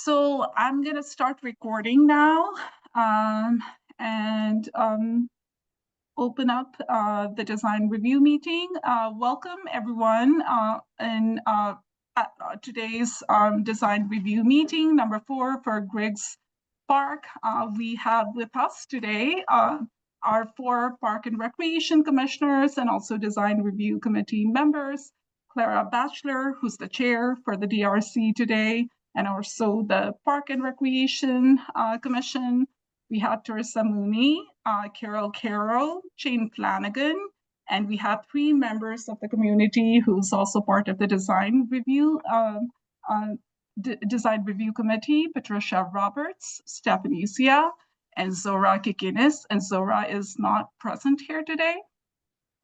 So I'm going to start recording now and open up the design review meeting. Welcome everyone in today's design review meeting number 4 for Griggs Park. We have with us today our 4 Park and Recreation Commissioners and also Design Review Committee members, Clara Batchelor, who's the chair for the DRC today, and also the Park and Recreation Commission. We have Teresa Mooney, Carol Carroll, Jane Flanagan, and we have 3 members of the community who's also part of the Design Review Committee, Patricia Roberts, Stephanie Sia, and Zora Kikinis, and Zora is not present here today.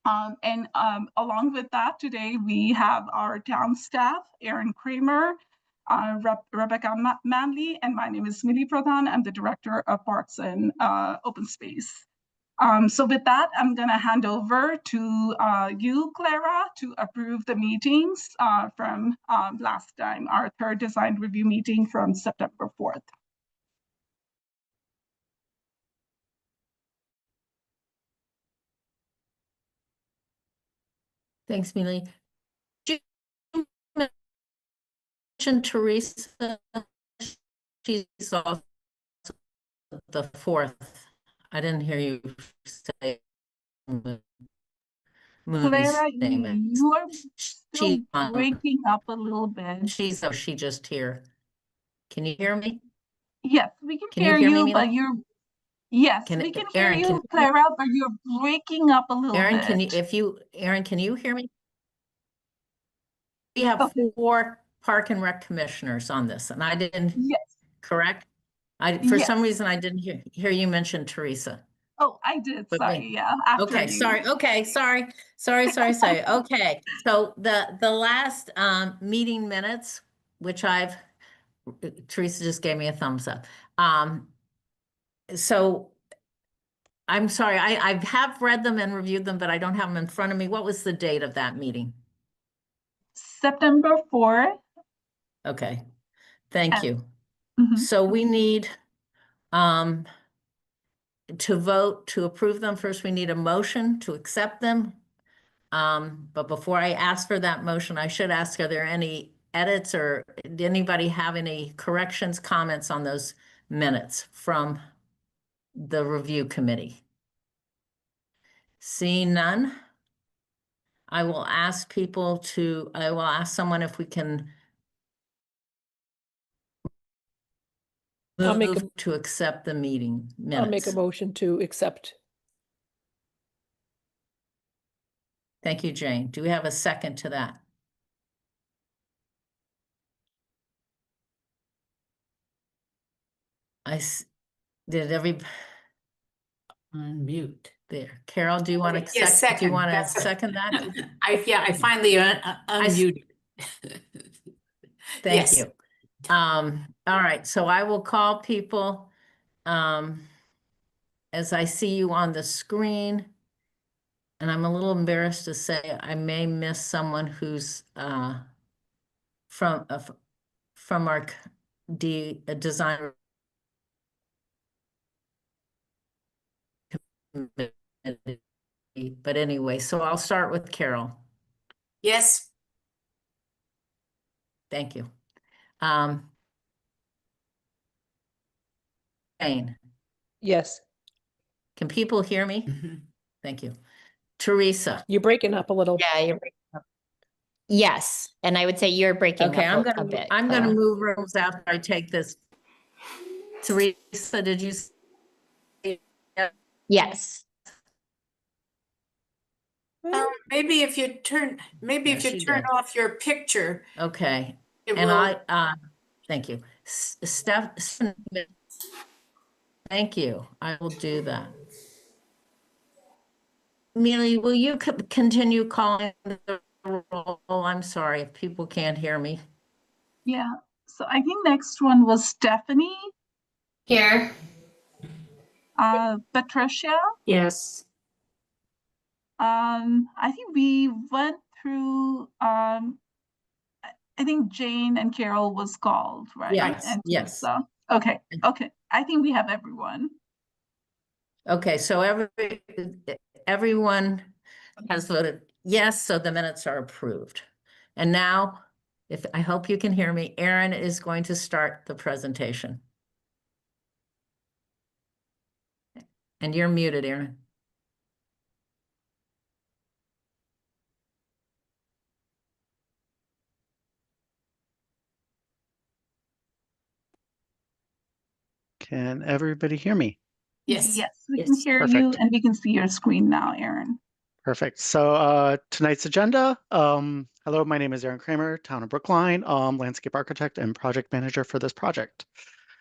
Along with that, today we have our town staff, Aaron Kramer, Rebecca Manley, and my name is Millie Pradhan. I'm the Director of Parks and Open Space. So with that, I'm going to hand over to you, Clara, to approve the meetings from last time, our 3rd design review meeting from September 4th. Thanks, Millie. Teresa, she's also the 4th. I didn't hear you say Mooney's Clara, name. you are still breaking up a little bit. She just here. Can you hear me? Yes, we can hear you, me, but you're we can hear you, Clara, but you're breaking up a little bit. Aaron, can you hear me? We have 4 Park and Rec commissioners on this, and I didn't. Yes. Correct? For some reason I didn't hear you mention Teresa. Oh, I did. Sorry. Yeah. Okay. Sorry. Okay. Sorry. Okay. So the last meeting minutes, which Teresa just gave me a thumbs up. So I'm sorry. I have read them and reviewed them, but I don't have them in front of me. What was the date of that meeting? September 4th. Okay. Thank you. So we need to vote to approve them. First, we need a motion to accept them. But before I ask for that motion, I should ask, are there any edits or did anybody have any corrections, comments on those minutes from the review committee? Seeing none, I will ask someone if we can move to accept the meeting minutes. I'll make a motion to accept. Thank you, Jane. Do we have a second to that? Did everybody unmute there? Carol, do you want to second? Do you want to second that? I finally unmuted. Thank you. All right, so I will call people as I see you on the screen. And I'm a little embarrassed to say I may miss someone who's from our design committee. But anyway, so I'll start with Carol. Yes. Thank you. Jane. Yes. Can people hear me? Thank you. Teresa. You're breaking up a little. Yeah, you're breaking up. Yes, and I would say you're breaking up a bit. I'm going to move rooms after I take this. Teresa, did you say? Yes. Maybe if you turn off your picture. Okay. And thank you. Steph, thank you. I will do that. Millie, will you continue calling the roll? I'm sorry if people can't hear me. Yeah. So I think next one was Stephanie. Here. Patricia. Yes. I think we went through, I I think Jane and Carol was called, right? Yes, And yes. Teresa. Okay, okay. I think we have everyone. Okay, so everyone has voted yes, so the minutes are approved. And now, I hope you can hear me, Erin is going to start the presentation. And you're muted, Erin. Can everybody hear me? Yes. Yes, we can hear you Perfect. and we can see your screen now, Erin. Perfect. So tonight's agenda. Hello, my name is Aaron Kramer, Town of Brookline, landscape architect and project manager for this project.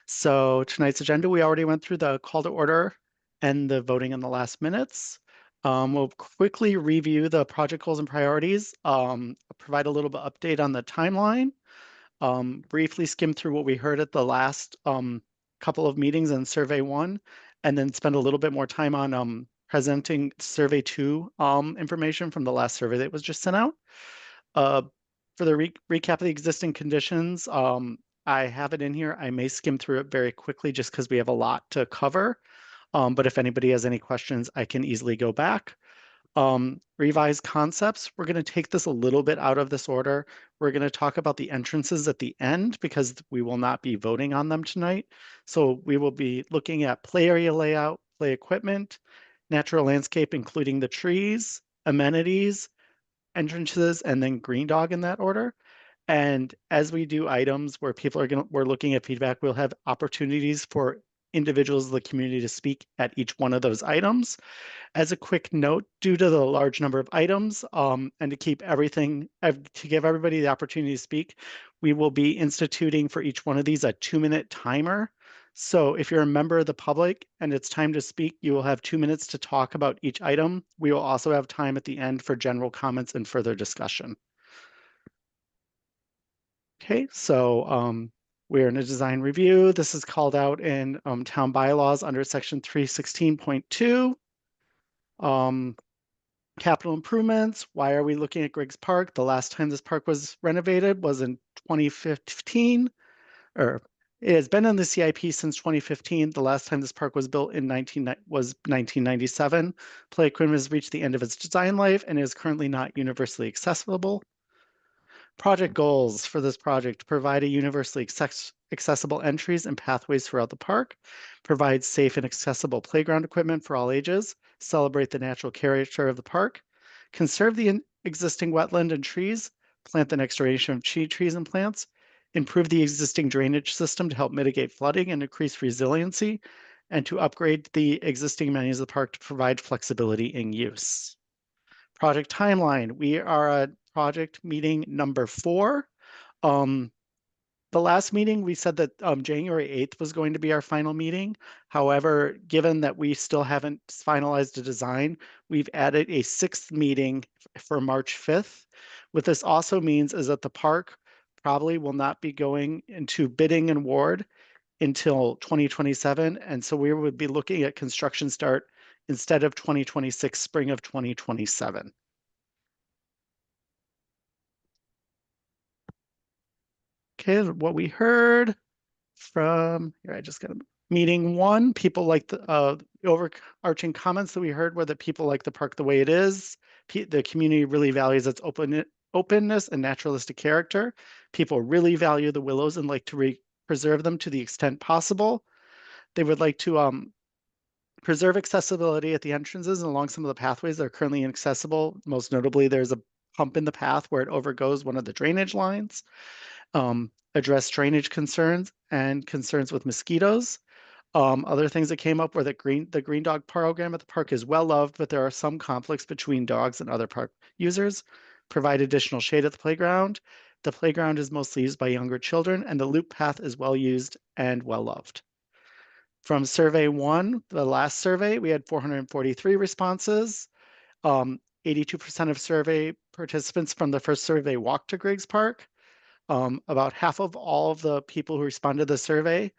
So tonight's agenda, we already went through the call to order and the voting in the last minutes. We'll quickly review the project goals and priorities, provide a little bit update on the timeline, briefly skim through what we heard at the last couple of meetings in Survey 1, and then spend a little bit more time on presenting Survey 2 information from the last survey that was just sent out. For the recap of the existing conditions, I have it in here. I may skim through it very quickly just because we have a lot to cover. But if anybody has any questions, I can easily go back. Revised concepts, we're going to take this a little bit out of this order. We're going to talk about the entrances at the end because we will not be voting on them tonight. So we will be looking at play area layout, play equipment, natural landscape, including the trees, amenities, entrances, and then green dog in that order. And as we do items where people are we're looking at feedback, we'll have opportunities for individuals of the community to speak at each one of those items. As a quick note, due to the large number of items and to keep everything, to give everybody the opportunity to speak, we will be instituting for each one of these a 2-minute timer. So if you're a member of the public and it's time to speak, you will have 2 minutes to talk about each item. We will also have time at the end for general comments and further discussion. Okay, so we're in a design review. This is called out in town bylaws under section 316.2. Capital improvements. Why are we looking at Griggs Park? The last time this park was renovated was in 2015, or it has been in the CIP since 2015. The last time this park was built in 1997. Play equipment has reached the end of its design life and is currently not universally accessible. Project goals for this project: provide a universally accessible entries and pathways throughout the park, provide safe and accessible playground equipment for all ages, celebrate the natural character of the park, conserve the existing wetland and trees, plant the next generation of trees and plants, improve the existing drainage system to help mitigate flooding and increase resiliency, and to upgrade the existing amenities of the park to provide flexibility in use. Project timeline. We are at project meeting number 4. The last meeting, we said that January 8th was going to be our final meeting. However, given that we still haven't finalized a design, we've added a 6th meeting for March 5th. What this also means is that the park probably will not be going into bidding and award until 2027. And so we would be looking at construction start instead of 2026, spring of 2027. Okay, what we heard from here, I just got meeting 1. People like the overarching comments that we heard were that people like the park the way it is. The community really values its openness and naturalistic character. People really value the willows and like to preserve them to the extent possible. They would like to preserve accessibility at the entrances and along some of the pathways that are currently inaccessible. Most notably, there's a hump in the path where it overgoes one of the drainage lines. Address drainage concerns and concerns with mosquitoes. Other things that came up were that the green dog program at the park is well loved, but there are some conflicts between dogs and other park users. Provide additional shade at the playground. The playground is mostly used by younger children, and the loop path is well used and well loved. From survey 1, the last survey, we had 443 responses. 82% of survey participants from the first survey walked to Griggs Park. About half of all of the people who responded to the survey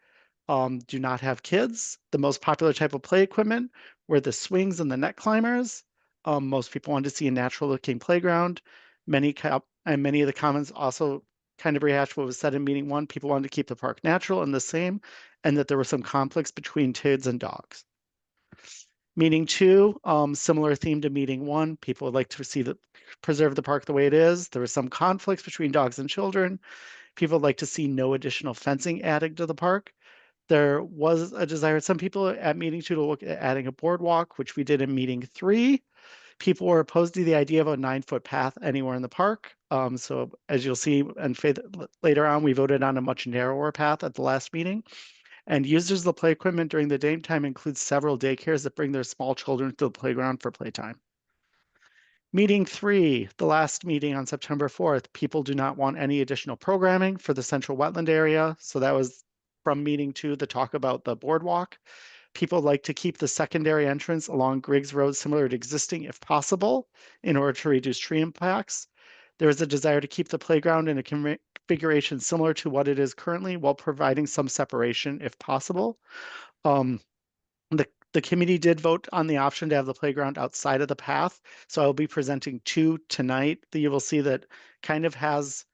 do not have kids. The most popular type of play equipment were the swings and the net climbers. Most people wanted to see a natural looking playground. Many of the comments also kind of rehash what was said in meeting 1. People wanted to keep the park natural and the same, and that there were some conflicts between kids and dogs. Meeting 2, similar theme to meeting 1. People would like to preserve the park the way it is. There was some conflicts between dogs and children. People would like to see no additional fencing added to the park. There was a desire, some people at meeting 2 to look at adding a boardwalk, which we did in meeting 3. People were opposed to the idea of a 9-foot path anywhere in the park. So as you'll see and later on, we voted on a much narrower path at the last meeting. And users of the play equipment during the daytime includes several daycares that bring their small children to the playground for playtime. Meeting 3, the last meeting on September 4th, people do not want any additional programming for the central wetland area. So that was from meeting 2, the talk about the boardwalk. People like to keep the secondary entrance along Griggs Road similar to existing if possible in order to reduce tree impacts. There is a desire to keep the playground in a configuration similar to what it is currently while providing some separation if possible. The committee did vote on the option to have the playground outside of the path. So I'll be presenting 2 tonight that you will see that kind of has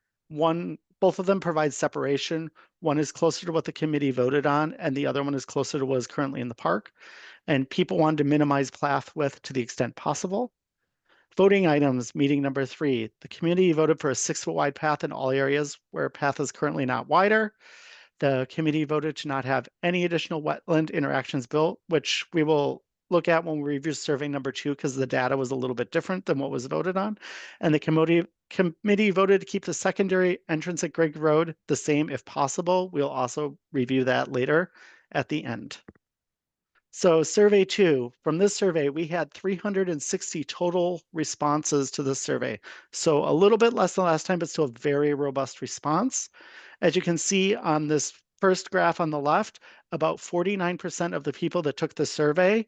both of them provide separation. One is closer to what the committee voted on, and the other one is closer to what is currently in the park. And people wanted to minimize path width to the extent possible. Voting items, meeting number 3. The committee voted for a 6-foot wide path in all areas where a path is currently not wider. The committee voted to not have any additional wetland interactions built, which we will look at when we review survey number 2 because the data was a little bit different than what was voted on. And the committee voted to keep the secondary entrance at Griggs Road the same if possible. We'll also review that later at the end. So survey 2, from this survey, we had 360 total responses to this survey. So a little bit less than last time, but still a very robust response. As you can see on this first graph on the left, about 49% of the people that took the survey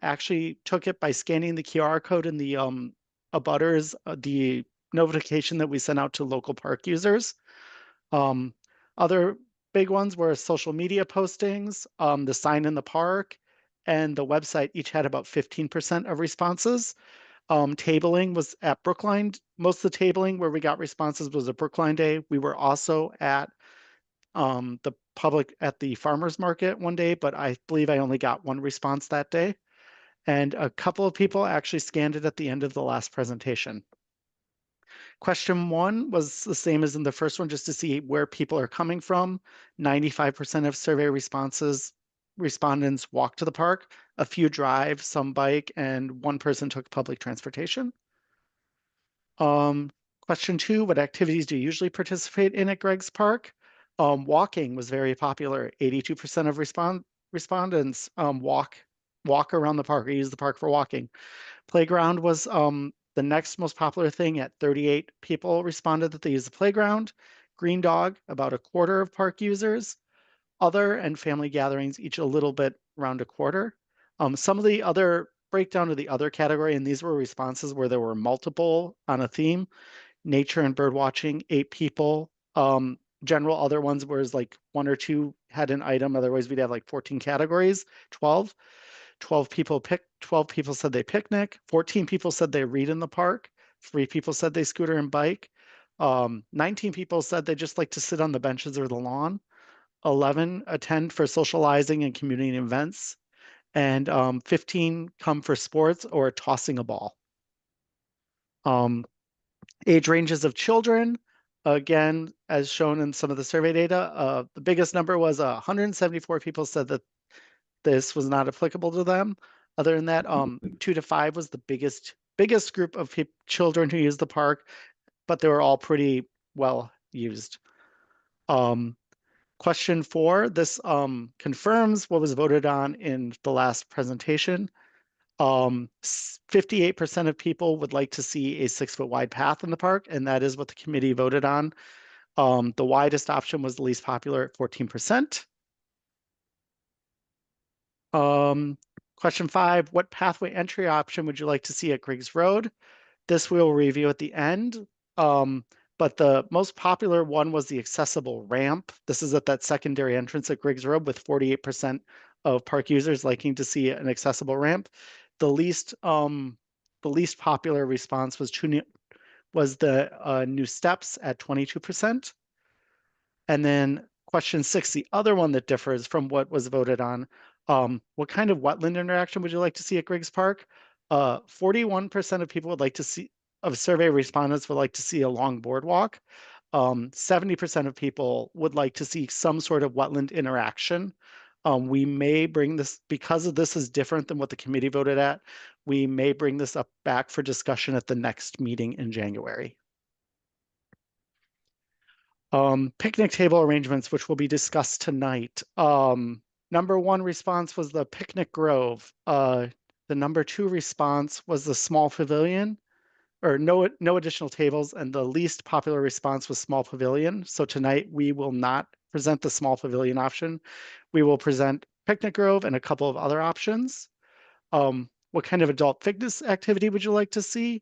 actually took it by scanning the QR code in the abutters, the notification that we sent out to local park users. Other big ones were social media postings, the sign in the park, and the website each had about 15% of responses. Tabling was at Brookline. Most of the tabling where we got responses was at Brookline Day. We were also at the public at the farmers market one day, but I believe I only got 1 response that day. And a couple of people actually scanned it at the end of the last presentation. Question 1 was the same as in the first one, just to see where people are coming from. 95% of survey respondents walked to the park, a few drive, some bike, and 1 person took public transportation. Question 2, what activities do you usually participate in at Griggs Park? Walking was very popular. 82% of respondents walk around the park or use the park for walking. Playground was the next most popular thing at 38 people responded that they use the playground. Green dog, about a quarter of park users. Other and family gatherings, each a little bit around a quarter. Some of the other breakdown of the other category, and these were responses where there were multiple on a theme. Nature and bird watching, 8 people. General other ones was like 1 or 2 had an item. Otherwise, we'd have like 14 categories, 12. 12 people said they picnic. 14 people said they read in the park. 3 people said they scooter and bike. 19 people said they just like to sit on the benches or the lawn. 11 attend for socializing and community events. And 15 come for sports or tossing a ball. Age ranges of children, again, as shown in some of the survey data, the biggest number was 174 people said that this was not applicable to them. Other than that, 2 to 5 was the biggest group of children who used the park, but they were all pretty well used. Question 4, this confirms what was voted on in the last presentation. 58% of people would like to see a 6-foot wide path in the park, and that is what the committee voted on. The widest option was the least popular at 14%. Question 5, what pathway entry option would you like to see at Griggs Road? This we'll review at the end. But the most popular one was the accessible ramp. This is at that secondary entrance at Griggs Road with 48% of park users liking to see an accessible ramp. The least popular response was was the new steps at 22%. And then question 6, the other one that differs from what was voted on, what kind of wetland interaction would you like to see at Griggs Park? 41% of people would like to see, of survey respondents would like to see a long boardwalk. 70% of people would like to see some sort of wetland interaction. We may bring this, because of this is different than what the committee voted at, we may bring this up back for discussion at the next meeting in January. Picnic table arrangements, which will be discussed tonight. Number 1 response was the picnic grove. The number 2 response was the small pavilion, or no additional tables, and the least popular response was small pavilion. So tonight we will not present the small pavilion option. We will present picnic grove and a couple of other options. What kind of adult fitness activity would you like to see?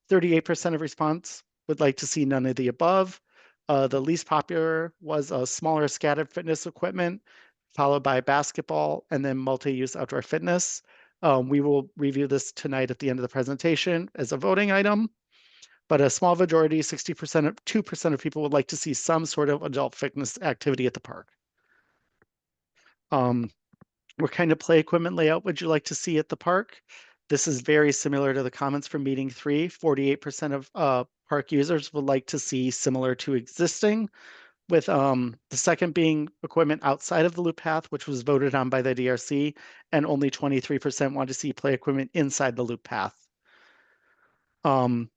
38% of response would like to see none of the above. The least popular was a smaller scattered fitness equipment, followed by basketball, and then multi-use outdoor fitness. We will review this tonight at the end of the presentation as a voting item, but a small majority, 2% of people would like to see some sort of adult fitness activity at the park. What kind of play equipment layout would you like to see at the park? This is very similar to the comments from meeting 3. 48% of park users would like to see similar to existing, with the second being equipment outside of the loop path, which was voted on by the DRC, and only 23% want to see play equipment inside the loop path. And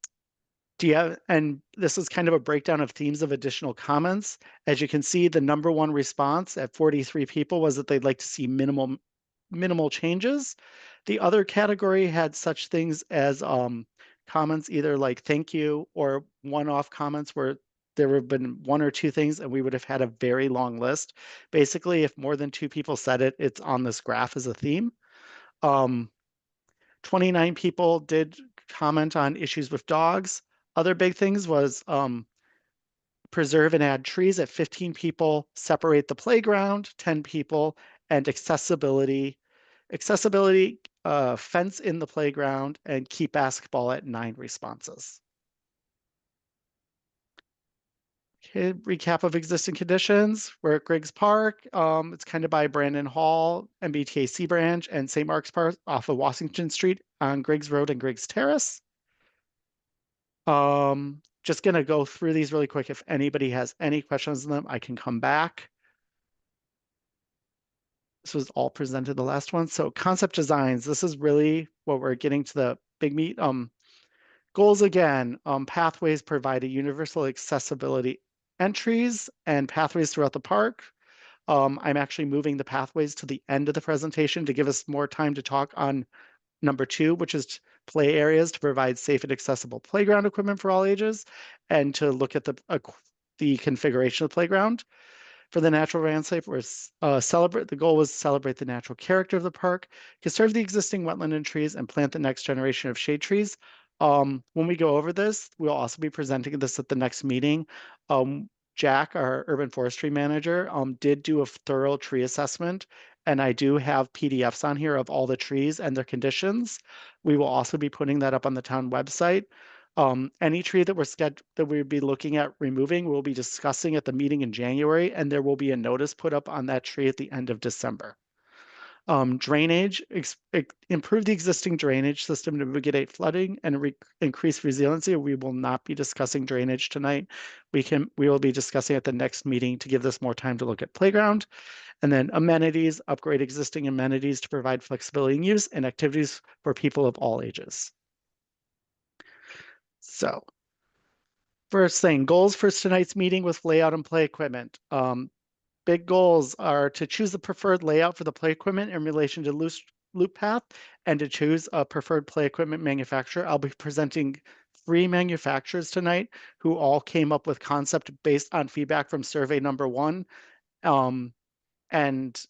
this is kind of a breakdown of themes of additional comments. As you can see, the number 1 response at 43 people was that they'd like to see minimal changes. The other category had such things as comments either like thank you or one-off comments where there would have been 1 or 2 things and we would have had a very long list. Basically, if more than 2 people said it, it's on this graph as a theme. 29 people did comment on issues with dogs. Other big things was preserve and add trees at 15 people, separate the playground, 10 people, and accessibility, fence in the playground, and keep basketball at 9 responses. Okay, recap of existing conditions. We're at Griggs Park. It's kind of by Brandon Hall, MBTA branch, and St. Mark's Park off of Washington Street on Griggs Road and Griggs Terrace. Just gonna go through these really quick. If anybody has any questions on them, I can come back. This was all presented the last one. So concept designs, this is really what we're getting to the big meat. Goals again, pathways provide a universal accessibility entries and pathways throughout the park. I'm actually moving the pathways to the end of the presentation to give us more time to talk on number 2, which is play areas to provide safe and accessible playground equipment for all ages, and to look at the configuration of the playground. For the natural landscape, the goal was to celebrate the natural character of the park, conserve the existing wetland and trees, and plant the next generation of shade trees. When we go over this, we'll also be presenting this at the next meeting. Jack, our urban forestry manager, did do a thorough tree assessment, and I do have PDFs on here of all the trees and their conditions. We will also be putting that up on the town website. Any tree that we'll be looking at removing, we'll be discussing at the meeting in January, and there will be a notice put up on that tree at the end of December. Drainage, improve the existing drainage system to mitigate flooding and increase resiliency. We will not be discussing drainage tonight. We will be discussing at the next meeting to give this more time to look at playground. And then amenities, upgrade existing amenities to provide flexibility in use and activities for people of all ages. So first thing, goals for tonight's meeting with layout and play equipment. Big goals are to choose the preferred layout for the play equipment in relation to loop path and to choose a preferred play equipment manufacturer. I'll be presenting 3 manufacturers tonight who all came up with concept based on feedback from survey number 1 and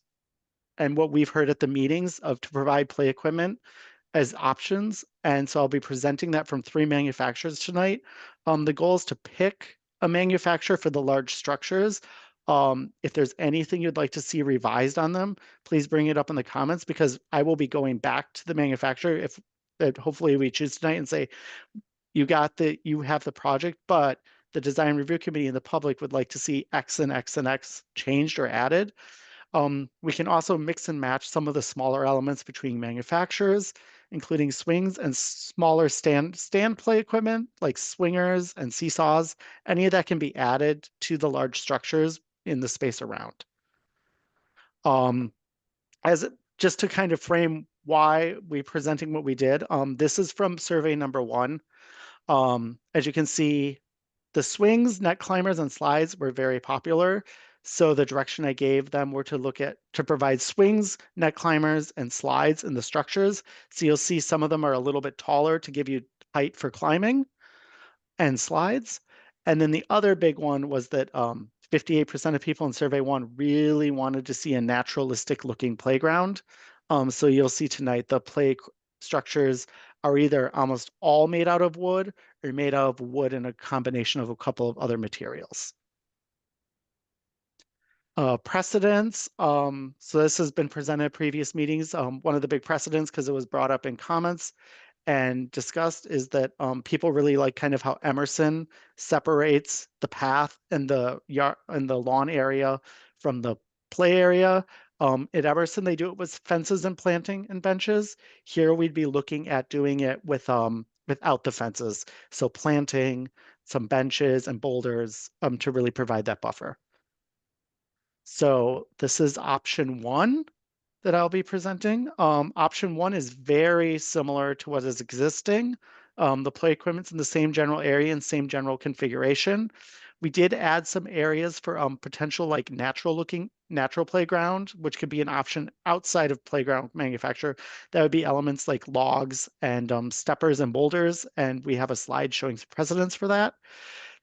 what we've heard at the meetings to provide play equipment as options. And so I'll be presenting that from 3 manufacturers tonight. The goal is to pick a manufacturer for the large structures. If there's anything you'd like to see revised on them, please bring it up in the comments, because I will be going back to the manufacturer if hopefully we choose tonight and say, you have the project, but the design review committee and the public would like to see X and X and X changed or added. We can also mix and match some of the smaller elements between manufacturers, including swings and smaller stand play equipment like swingers and seesaws. Any of that can be added to the large structures in the space around. Just to kind of frame why we're presenting what we did, this is from survey number 1. As you can see, the swings, net climbers, and slides were very popular. So the direction I gave them were to provide swings, net climbers, and slides in the structures. So you'll see some of them are a little bit taller to give you height for climbing and slides. And then the other big one was that 58% of people in survey 1 really wanted to see a naturalistic looking playground. So you'll see tonight the play structures are either almost all made out of wood or made out of wood and a combination of a couple of other materials. Precedents. So this has been presented at previous meetings. One of the big precedents, because it was brought up in comments and discussed, is that people really like kind of how Emerson separates the path and the yard and the lawn area from the play area. At Emerson, they do it with fences and planting and benches. Here, we'd be looking at doing it with without the fences. So planting some benches and boulders to really provide that buffer. So this is option 1 that I'll be presenting. Option 1 is very similar to what is existing. The play equipment's in the same general area and same general configuration. We did add some areas for potential like natural playground, which could be an option outside of playground manufacturer. That would be elements like logs and steppers and boulders, and we have a slide showing precedents for that.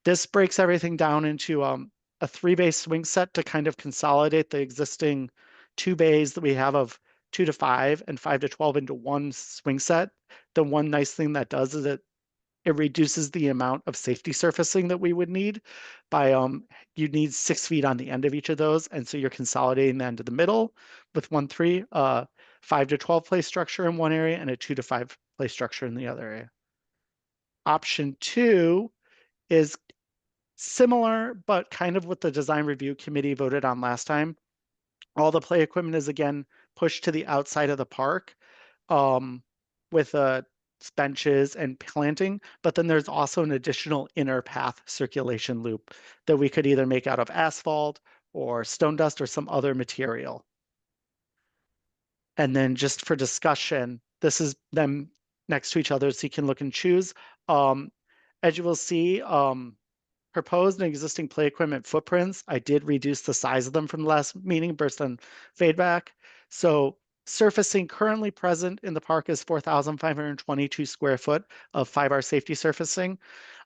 This breaks everything down into a 3-bay swing set to kind of consolidate the existing 2 bays that we have of 2 to 5 and 5 to 12 into one swing set. The one nice thing that does is it reduces the amount of safety surfacing that we would need by you need 6 feet on the end of each of those, and so you're consolidating that into the middle with 5 to 12 play structure in one area and a 2 to 5 play structure in the other area. Option 2 is similar, but kind of what the design review committee voted on last time. All the play equipment is again pushed to the outside of the park with benches and planting, but then there's also an additional inner path circulation loop that we could either make out of asphalt or stone dust or some other material. And then just for discussion, this is them next to each other so you can look and choose. As you will see, proposed and existing play equipment footprints, I did reduce the size of them from the last meeting based on feedback. So surfacing currently present in the park is 4,522 square foot of 5R safety surfacing.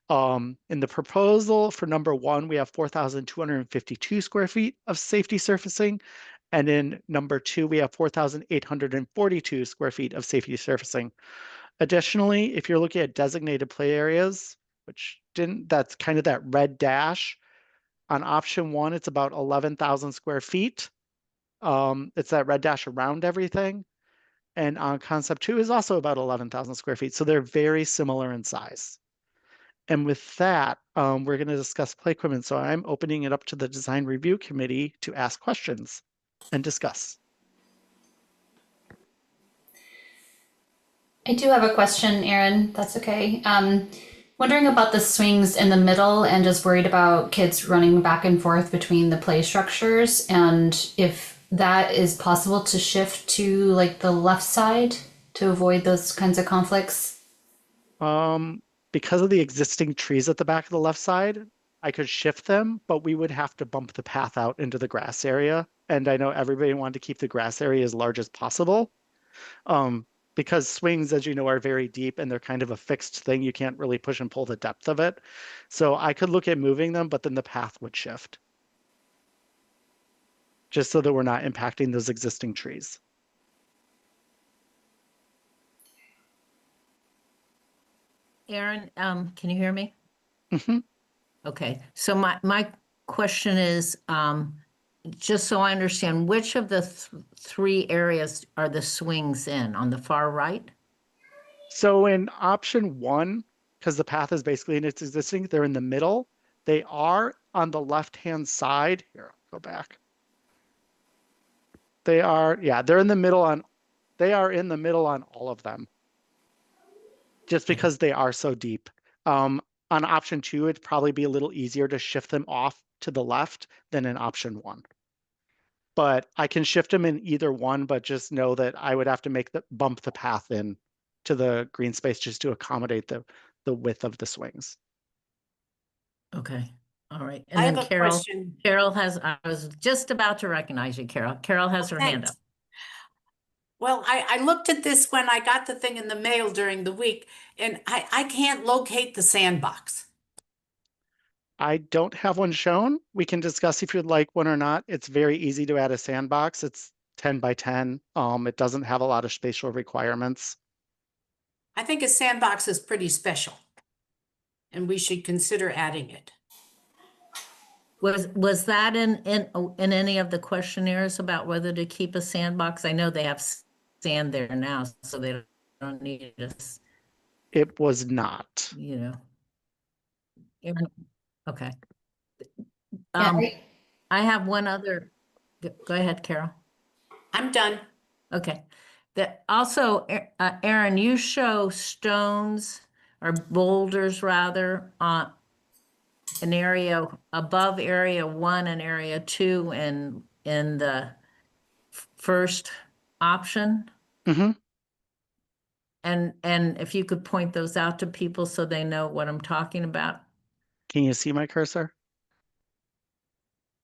In the proposal for number 1, we have 4,252 square feet of safety surfacing. And in number 2, we have 4,842 square feet of safety surfacing. Additionally, if you're looking at designated play areas, that's kind of that red dash. On option 1, it's about 11,000 square feet. It's that red dash around everything. And on concept 2 is also about 11,000 square feet. So they're very similar in size. And with that, we're going to discuss play equipment. So I'm opening it up to the design review committee to ask questions and discuss. I do have a question, Erin. That's okay. Wondering about the swings in the middle and just worried about kids running back and forth between the play structures, and if that is possible to shift to like the left side to avoid those kinds of conflicts. Because of the existing trees at the back of the left side, I could shift them, but we would have to bump the path out into the grass area. And I know everybody wanted to keep the grass area as large as possible. Because swings, as you know, are very deep and they're kind of a fixed thing. You can't really push and pull the depth of it. So I could look at moving them, but then the path would shift. Just so that we're not impacting those existing trees. Erin, can you hear me? Mm-hmm. Okay, so my question is, just so I understand, which of the 3 areas are the swings in? On the far right? So in option 1, because the path is basically in its existing. They're in the middle. They are on the left-hand side. Here, I'll go back. They are, yeah, they're in the middle on, they are in the middle on all of them. Just because they are so deep. On option 2, it'd probably be a little easier to shift them off to the left than in option 1. But I can shift them in either one, but just know that I would have to bump the path in to the green space just to accommodate the width of the swings. Okay, all right. I And have then a question. Carol has, I was just about to recognize you, Carol. Carol has her hand Thanks. up. Well, I looked at this when I got the thing in the mail during the week, and I can't locate the sandbox. I don't have one shown. We can discuss if you'd like one or not. It's very easy to add a sandbox. It's 10 by 10. It doesn't have a lot of spatial requirements. I think a sandbox is pretty special, and we should consider adding it. Was that in any of the questionnaires about whether to keep a sandbox? I know they have sand there now, so they don't need us, It was not. you know. Okay. Yeah, I have one other, go ahead, Carol. I'm done. Okay. That also, Aaron, you show stones or boulders rather on an area above area 1 and area 2 in the first option. Mm-hmm. And if you could point those out to people so they know what I'm talking about. Can you see my cursor?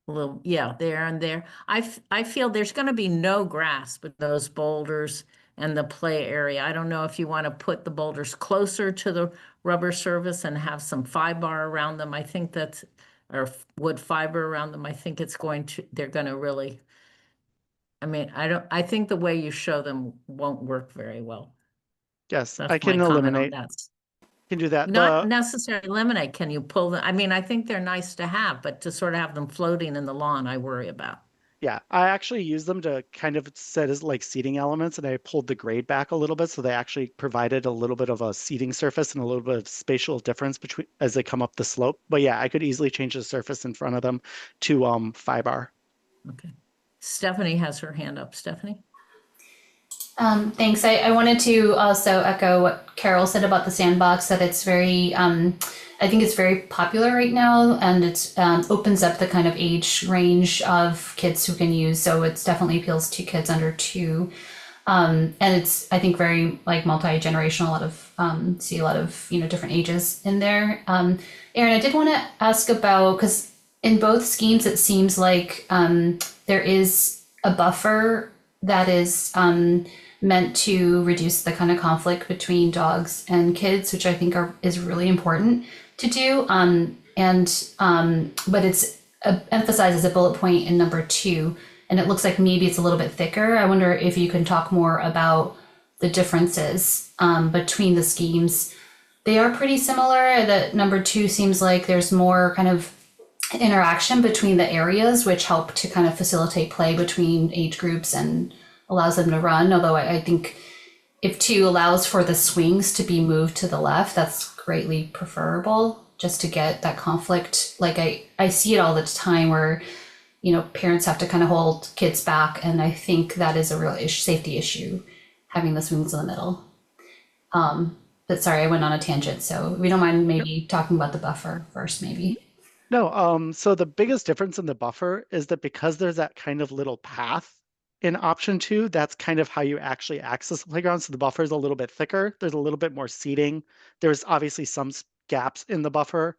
A little, yeah, there and there. I feel there's going to be no grass with those boulders and the play area. I don't know if you want to put the boulders closer to the rubber surface and have some fiber around them. I think that's, or wood fiber around them. I think it's going to, they're going to really, I mean, I think the way you show them won't work very well. Yes, That's I can my comment on eliminate. that. Can do that. Not necessarily eliminate. Can you pull them? I mean, I think they're nice to have, but to sort of have them floating in the lawn, I worry about. Yeah, I actually use them to kind of set as like seating elements, and I pulled the grade back a little bit, so they actually provided a little bit of a seating surface and a little bit of spatial difference between as they come up the slope. But yeah, I could easily change the surface in front of them to fiber. Okay. Stephanie has her hand up. Stephanie? Thanks. I wanted to also echo what Carol said about the sandbox, that it's very, I think it's very popular right now, and it opens up the kind of age range of kids who can use. So it's definitely appeals to kids under 2. And it's, I think, very like multi-generational, a lot of, see a lot of, different ages in there. Aaron, I did want to ask about, because in both schemes, it seems like there is a buffer that is meant to reduce the kind of conflict between dogs and kids, which I think is really important to do. But it's emphasized as a bullet point in number 2, and it looks like maybe it's a little bit thicker. I wonder if you can talk more about the differences between the schemes. They are pretty similar. That number 2 seems like there's more kind of interaction between the areas, which help to kind of facilitate play between age groups and allows them to run. Although I think if 2 allows for the swings to be moved to the left, that's greatly preferable, just to get that conflict. Like I see it all the time where, parents have to kind of hold kids back. And I think that is a real safety issue, having the swings in the middle. But sorry, I went on a tangent. So if we don't mind maybe talking about the buffer first, maybe. No, so the biggest difference in the buffer is that because there's that kind of little path in option 2, that's kind of how you actually access the playground. So the buffer is a little bit thicker. There's a little bit more seating. There's obviously some gaps in the buffer.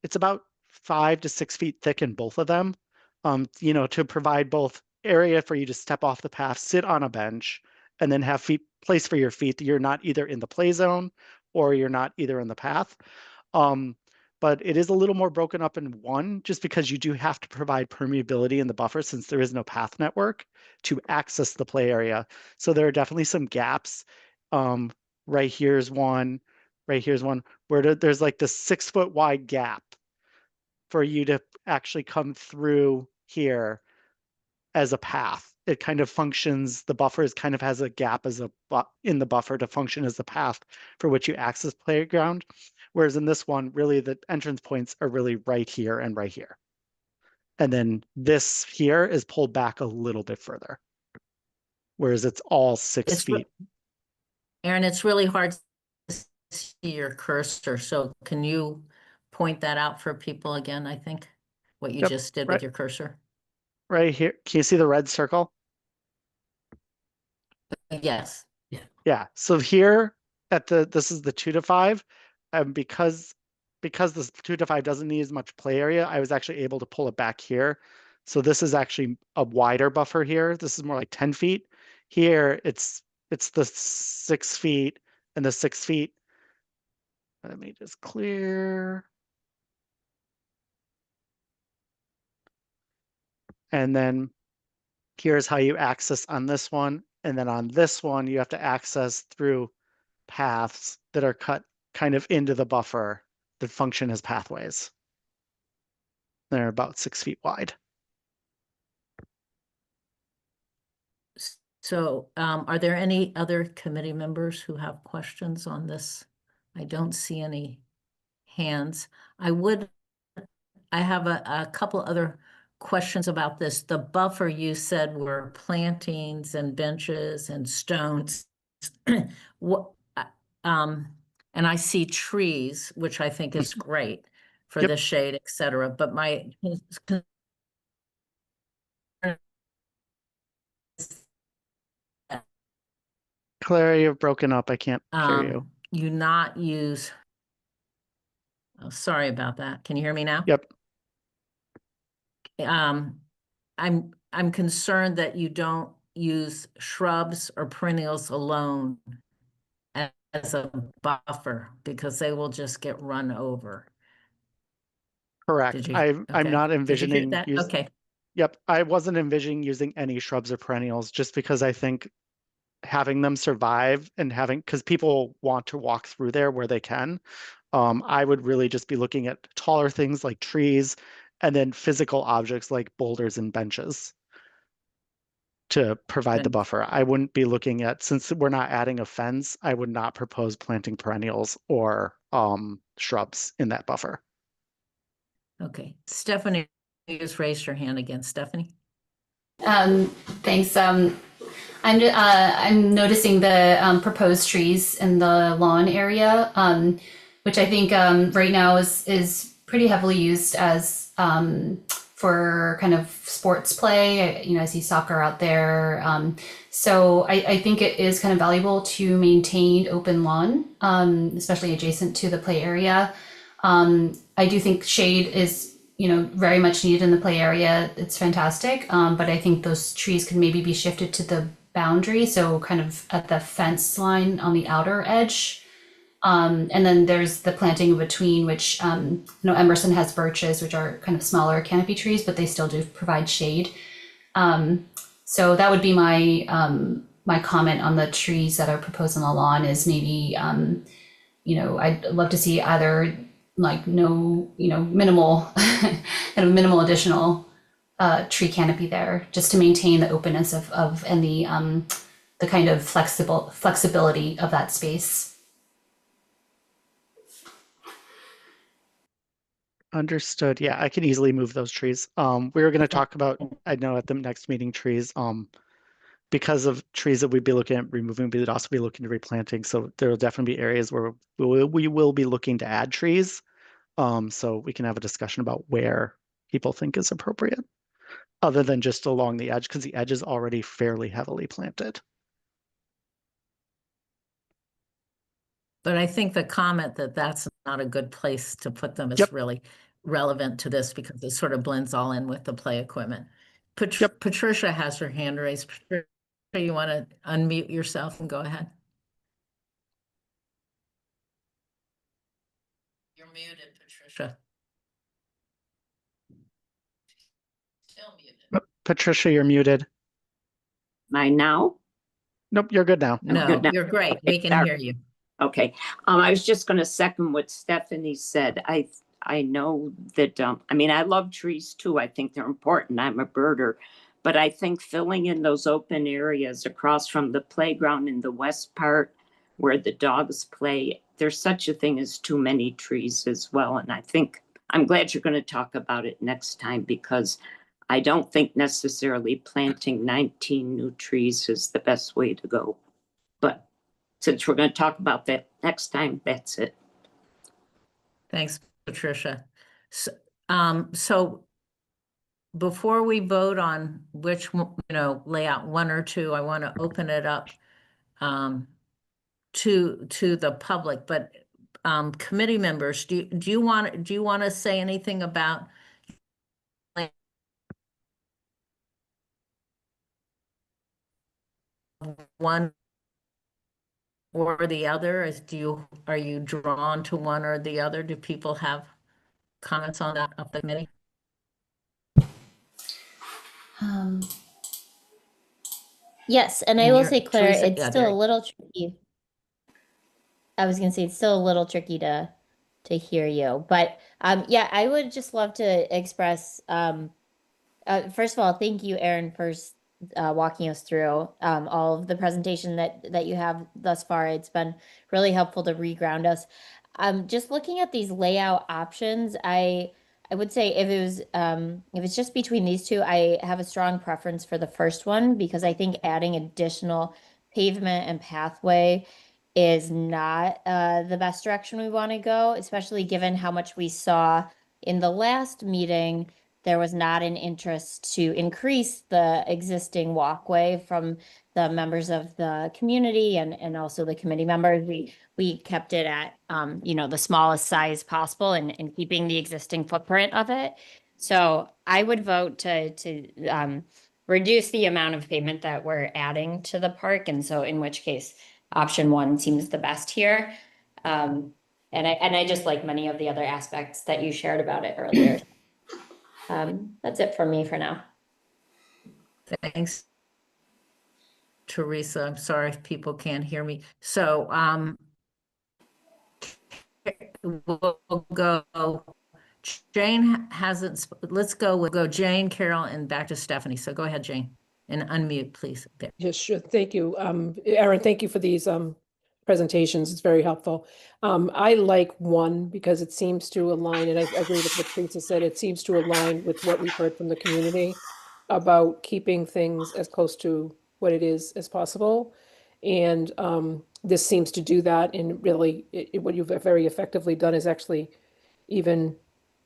It's about 5 to 6 feet thick in both of them, to provide both area for you to step off the path, sit on a bench, and then have place for your feet that you're not either in the play zone or you're not either in the path. But it is a little more broken up in 1, just because you do have to provide permeability in the buffer since there is no path network to access the play area. So there are definitely some gaps. Right here's one, where there's like this 6 foot wide gap for you to actually come through here as a path. it kind of functions, the buffer is kind of has a gap as in the buffer to function as the path for which you access playground. Whereas in this one, really the entrance points are really right here and right here. And then this here is pulled back a little bit further. Whereas it's all 6 feet. Aaron, it's really hard to see your cursor, so can you point that out for people again, I think? What you Yep, just did right. with your cursor? Right here, can you see the red circle? Yes. Yeah, so here at this is the 2 to 5, because this 2 to 5 doesn't need as much play area, I was actually able to pull it back here. So this is actually a wider buffer here. This is more like 10 feet. Here, it's the 6 feet and the 6 feet. Let me just clear. And then here's how you access on this one. And then on this one, you have to access through paths that are cut kind of into the buffer that function as pathways. They're about 6 feet wide. So are there any other committee members who have questions on this? I don't see any hands. I have a couple other questions about this. The buffer you said were plantings and benches and stones. What, and I see trees, which I think is great for Yep. the shade, et cetera. But my Claire, you've broken up. I can't hear you. you not use. Oh, sorry about that. Can you hear me now? Yep. I'm concerned that you don't use shrubs or perennials alone as a buffer because they will just get run over. Correct. Did you? I'm not envisioning that? Okay. Yep. I wasn't envisioning using any shrubs or perennials just because I think having them survive and because people want to walk through there where they can. I would really just be looking at taller things like trees and then physical objects like boulders and benches to provide the buffer. I wouldn't be looking at, since we're not adding a fence, I would not propose planting perennials or shrubs in that buffer. Okay. Stephanie, you just raised your hand again. Stephanie? Thanks. I'm noticing the proposed trees in the lawn area, which I think right now is pretty heavily used as for kind of sports play. I see soccer out there. So I think it is kind of valuable to maintain open lawn, especially adjacent to the play area. I do think shade is very much needed in the play area. It's fantastic. But I think those trees could maybe be shifted to the boundary, so kind of at the fence line on the outer edge. And then there's the planting in between, which Emerson has birches, which are kind of smaller canopy trees, but they still do provide shade. So that would be my my comment on the trees that are proposed on the lawn is maybe I'd love to see either like minimal kind of minimal additional tree canopy there, just to maintain the openness of and the kind of flexibility of that space. Understood. Yeah, I can easily move those trees. We were going to talk about, I know at the next meeting, trees. Because of trees that we'd be looking at removing, we'd also be looking to replanting. So there will definitely be areas where we will be looking to add trees. So we can have a discussion about where people think is appropriate, other than just along the edge, because the edge is already fairly heavily planted. But I think the comment that that's not a good place to put them is Yep. really relevant to this because it sort of blends all in with the play equipment. Yep. Patricia has her hand raised. Patricia, you want to unmute yourself and go ahead? You're muted, Patricia. Still muted. Patricia, you're muted. Am I now? Nope, you're good now. No, good now. you're great. Okay, We can sorry. hear you. Okay. I was just going to second what Stephanie said. I know that, I mean, I love trees too. I think they're important. I'm a birder, But I think filling in those open areas across from the playground in the west part where the dogs play, there's such a thing as too many trees as well. And I think I'm glad you're going to talk about it next time, because I don't think necessarily planting 19 new trees is the best way to go. But since we're going to talk about that next time, that's it. Thanks, Patricia. So before we vote on which, layout 1 or 2, I want to open it up to the public, but committee members, do you want to say anything about one or the other? Are you drawn to one or the other? Do people have comments on that of the committee? Yes, and I And will you're- say, Claire, Teresa- it's yeah, still there- a little tricky. I was gonna say it's still a little tricky to hear you, but yeah, I would just love to express first of all, thank you, Erin, for walking us through all of the presentation that you have thus far. It's been really helpful to reground us. Just looking at these layout options, I would say if it's just between these two, I have a strong preference for the first one, because I think adding additional pavement and pathway is not the best direction we want to go, especially given how much we saw in the last meeting. There was not an interest to increase the existing walkway from the members of the community and also the committee members. We kept it at the smallest size possible and keeping the existing footprint of it. So I would vote to reduce the amount of pavement that we're adding to the park, and so in which case option 1 seems the best here. And I just like many of the other aspects that you shared about it earlier. That's it for me for now. Thanks, Teresa. I'm sorry if people can't hear me. So we'll go. Jane hasn't. Let's go. We'll go Jane, Carol, and back to Stephanie. So go ahead, Jane, and unmute, please. There. Yes, sure. Thank you. Erin, thank you for these presentations. It's very helpful. I like 1 because it seems to align, and I agree with what Teresa said. It seems to align with what we've heard from the community about keeping things as close to what it is as possible. And this seems to do that. And really, what you've very effectively done is actually even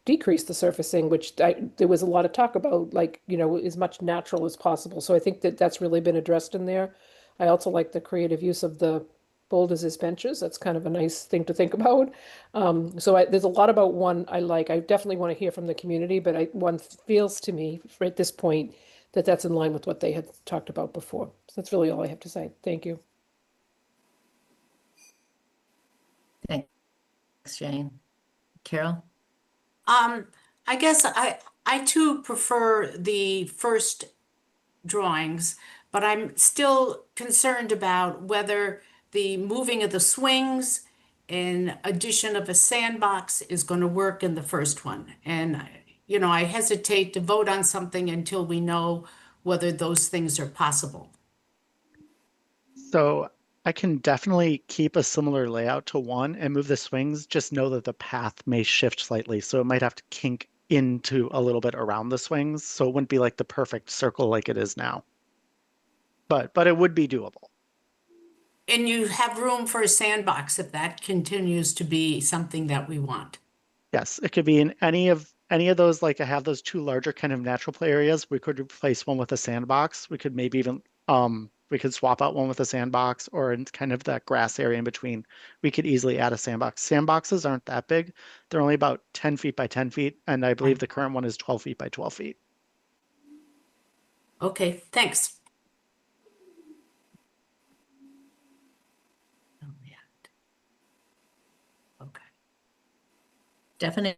decrease the surfacing, which there was a lot of talk about, like, as much natural as possible. So I think that that's really been addressed in there. I also like the creative use of the boulders as benches. That's kind of a nice thing to think about. So there's a lot about 1 I like. I definitely want to hear from the community, but 1 feels to me at this point that that's in line with what they had talked about before. So that's really all I have to say. Thank you. Thanks, Jane. Carol? I guess I too prefer the first drawings, but I'm still concerned about whether the moving of the swings in addition of a sandbox is going to work in the first one. And, I hesitate to vote on something until we know whether those things are possible. So I can definitely keep a similar layout to 1 and move the swings. Just know that the path may shift slightly, so it might have to kink into a little bit around the swings. So it wouldn't be like the perfect circle like it is now. But it would be doable. And you have room for a sandbox if that continues to be something that we want. Yes, it could be in any of those. Like I have those 2 larger kind of natural play areas. We could replace 1 with a sandbox. We could maybe even we could swap out 1 with a sandbox, or in kind of that grass area in between, we could easily add a sandbox. Sandboxes aren't that big. They're only about 10 feet by 10 feet. And I believe the current one is 12 feet by 12 feet. Okay, thanks. Okay. Stephanie?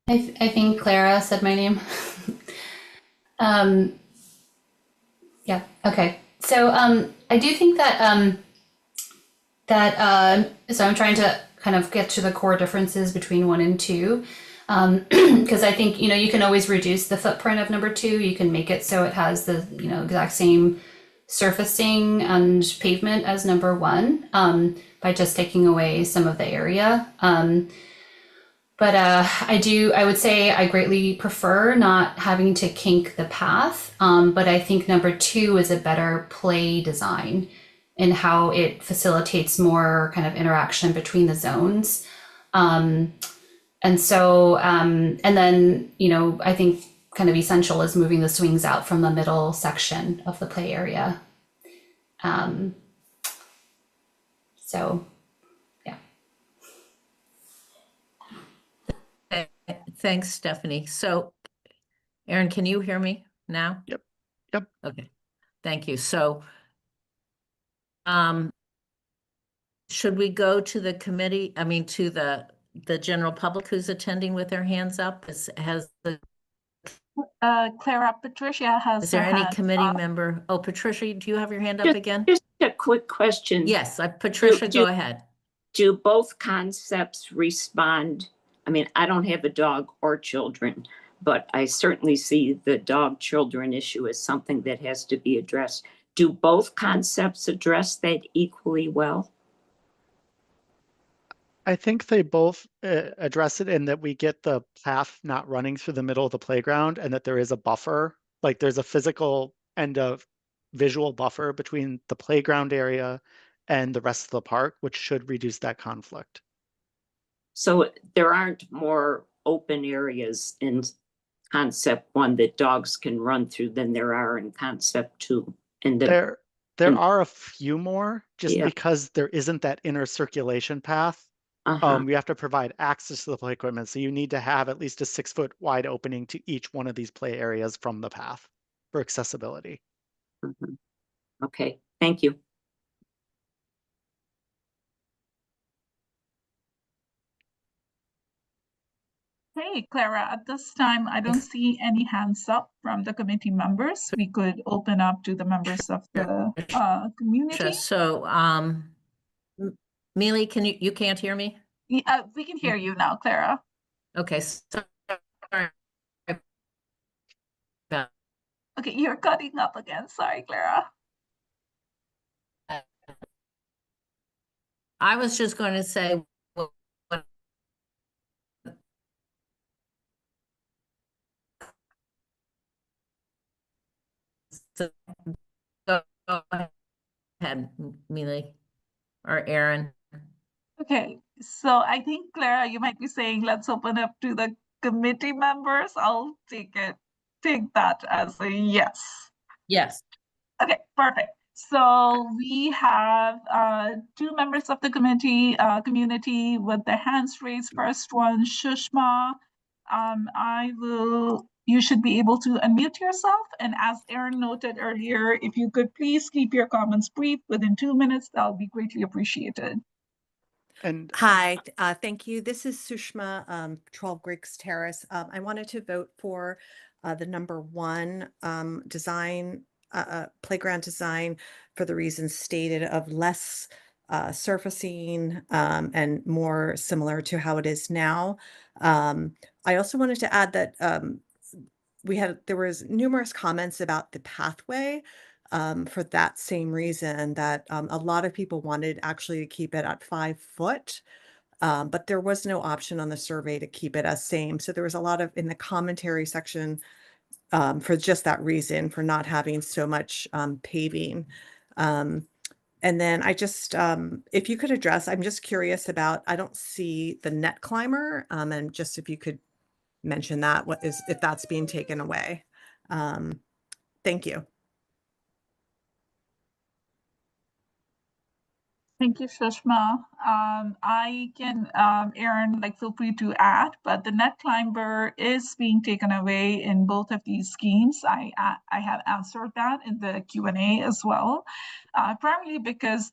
I think Clara said my name. Yeah, okay. So I do think that so I'm trying to kind of get to the core differences between 1 and 2. Because I think, you can always reduce the footprint of number 2. You can make it so it has the, exact same surfacing and pavement as number 1, by just taking away some of the area. But I would say I greatly prefer not having to kink the path. But I think number 2 is a better play design in how it facilitates more kind of interaction between the zones. And so, and then, I think kind of essential is moving the swings out from the middle section of the play area. So, yeah. Thanks, Stephanie. So, Erin, can you hear me now? Yep. Okay, thank you. So, should we go to the committee, to the general public who's attending with their hands up? Clara, Patricia has Is there her any hand committee up. member? Oh, Patricia, do you have your hand up again? Just a quick question. Yes, Patricia, go ahead. Do both concepts respond? I mean, I don't have a dog or children, but I certainly see the dog children issue as something that has to be addressed. Do both concepts address that equally well? I think they both address it in that we get the path not running through the middle of the playground and that there is a buffer, like there's a physical and a visual buffer between the playground area and the rest of the park, which should reduce that conflict. So there aren't more open areas in concept 1 that dogs can run through than there are in concept 2. And There are a few more just because there isn't that inner circulation path. You have to provide access to the play equipment. So you need to have at least a 6-foot wide opening to each one of these play areas from the path for accessibility. Okay, thank you. Hey, Clara, at this time, I don't see any hands up from the committee members. We could open up to the members of the community. So, Mealy, you can't hear me? Yeah, we can hear you now, Clara. Okay, sorry. Okay, you're cutting up again. Sorry, Clara. I was just going to say, go ahead, Mealy or Erin. Okay, so I think, Clara, you might be saying, let's open up to the committee members. I'll take that as a yes. Yes. Okay, perfect. So we have 2 members of the community with their hands raised. First one, Shushma. You should be able to unmute yourself. And as Erin noted earlier, if you could please keep your comments brief within 2 minutes, that would be greatly appreciated. And Hi, thank you. This is Sushma, 12 Griggs Terrace. I wanted to vote for the number 1 design, playground design, for the reasons stated of less surfacing and more similar to how it is now. I also wanted to add that there was numerous comments about the pathway. For that same reason, that a lot of people wanted actually to keep it at 5 foot, but there was no option on the survey to keep it as same. So there was a lot of in the commentary section for just that reason, for not having so much paving. And then I just, if you could address, I'm just curious about, I don't see the net climber, and just if you could mention that, if that's being taken away. Thank you. Thank you, Sushma. I can, Erin, feel free to add, but the net climber is being taken away in both of these schemes. I have answered that in the Q&A as well, primarily because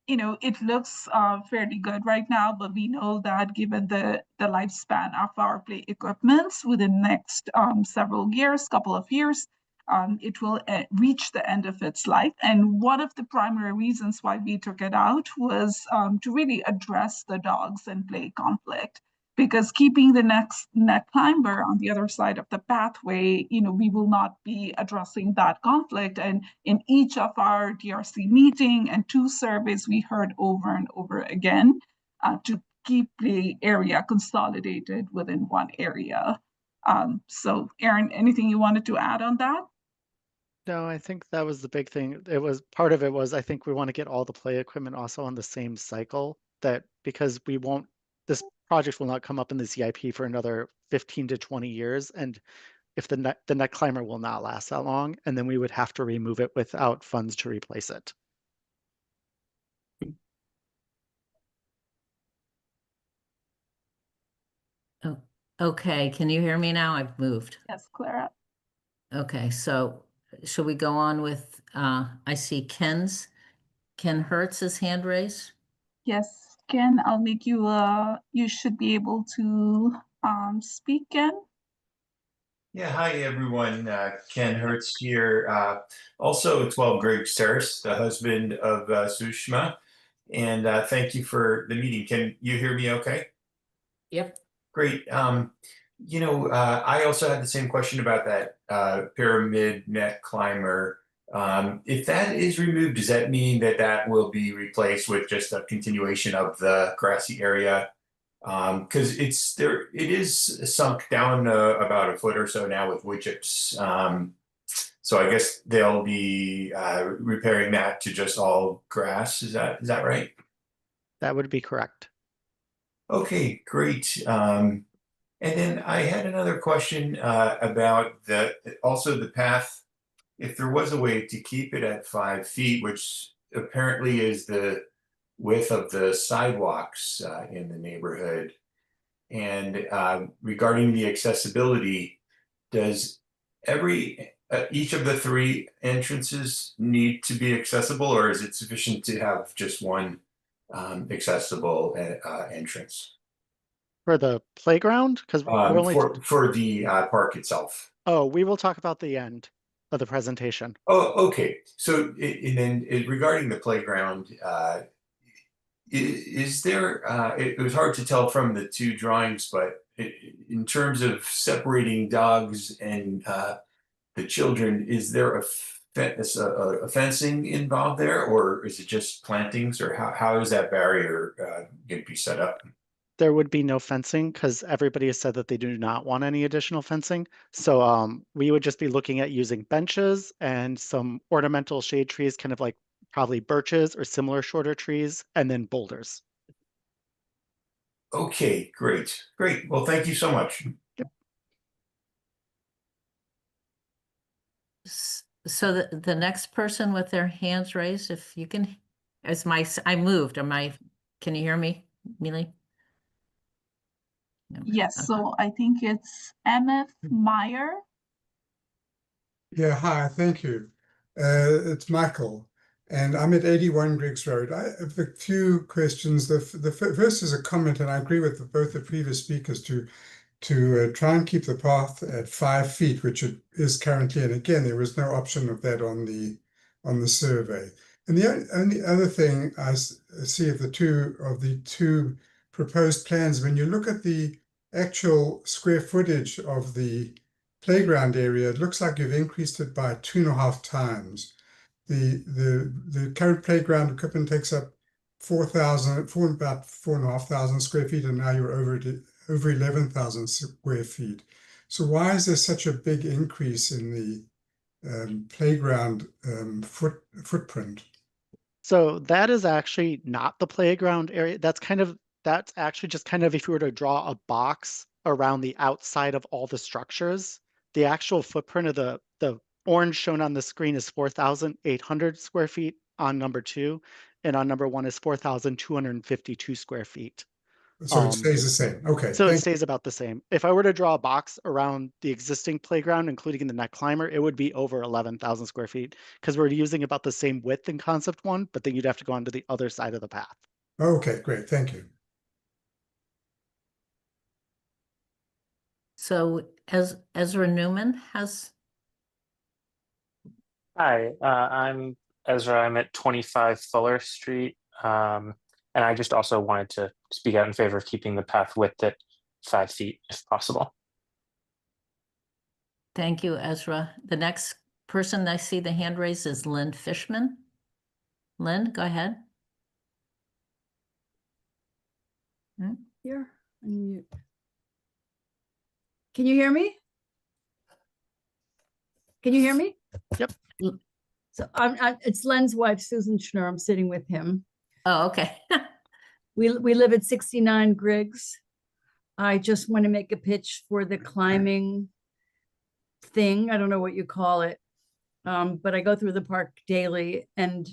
it looks fairly good right now, but we know that given the lifespan of our play equipments within the next several years, couple of years, it will reach the end of its life. And one of the primary reasons why we took it out was to really address the dogs and play conflict. because keeping the net climber on the other side of the pathway, we will not be addressing that conflict. And in each of our DRC meeting and 2 surveys, we heard over and over again to keep the area consolidated within one area. So Aaron, anything you wanted to add on that? No, I think that was the big thing. It was part of it was I think we want to get all the play equipment also on the same cycle, that because this project will not come up in the CIP for another 15 to 20 years. And if the net climber will not last that long, and then we would have to remove it without funds to replace it. Oh, okay. Can you hear me now? I've moved. Yes, Clara. Okay, so should we go on with, I see Ken Hertz's hand raised? Yes, Ken, I'll make you, you should be able to speak, Ken. Yeah, hi everyone. Ken Hertz here. Also 12 Griggs Terrace, the husband of Sushma. And thank you for the meeting. Can you hear me okay? Yep. Great. I also had the same question about that pyramid net climber. If that is removed, does that mean that will be replaced with just a continuation of the grassy area? Because it is sunk down about a foot or so now with wood chips. So I guess they'll be repairing that to just all grass. Is that right? That would be correct. Okay, great. And then I had another question about also the path. If there was a way to keep it at 5 feet, which apparently is the width of the sidewalks in the neighborhood. And regarding the accessibility, does each of the 3 entrances need to be accessible, or is it sufficient to have just one accessible entrance? For the playground? Because we're only for the park itself. Oh, we will talk about the end of the presentation. Oh, okay. So, and then regarding the playground, is there, it was hard to tell from the 2 drawings, but in terms of separating dogs and the children, is there a fencing involved there, or is it just plantings, or how is that barrier going to be set up? There would be no fencing because everybody has said that they do not want any additional fencing. So we would just be looking at using benches and some ornamental shade trees, kind of like probably birches or similar shorter trees, and then boulders. Okay, great. Well, thank you so much. So the next person with their hands raised, if you can, I moved. Can you hear me, Mealy? No. Yes, Okay. so I think it's MF Meyer. Yeah, hi, thank you. It's Michael, and I'm at 81 Griggs Road. I have a few questions. The first is a comment, and I agree with both the previous speakers to try and keep the path at 5 feet, which it is currently. And again, there was no option of that on the survey. And the only other thing I see of the two proposed plans, when you look at the actual square footage of the playground area, it looks like you've increased it by 2.5 times. The current playground equipment takes up about 4,500 square feet, and now you're over 11,000 square feet. So why is there such a big increase in the playground footprint? So that is actually not the playground area. That's actually just kind of if you were to draw a box around the outside of all the structures, the actual footprint of the orange shown on the screen is 4,800 square feet on number 2, and on number 1 is 4,252 square feet. So it stays the same. Okay. So it stays about the same. If I were to draw a box around the existing playground, including the net climber, it would be over 11,000 square feet because we're using about the same width in concept 1, but then you'd have to go onto the other side of the path. Okay, great. Thank you. So Ezra Newman has. Hi, I'm Ezra. I'm at 25 Fuller Street. And I just also wanted to speak out in favor of keeping the path width at 5 feet if possible. Thank you, Ezra. The next person I see the hand raised is Lynn Fishman. Lynn, go ahead. Here, unmute. Can you hear me? Can you hear me? Yep. So it's Len's wife, Susan Schnur. I'm sitting with him. Oh, okay. We live at 69 Griggs. I just want to make a pitch for the climbing thing. I don't know what you call it. But I go through the park daily, and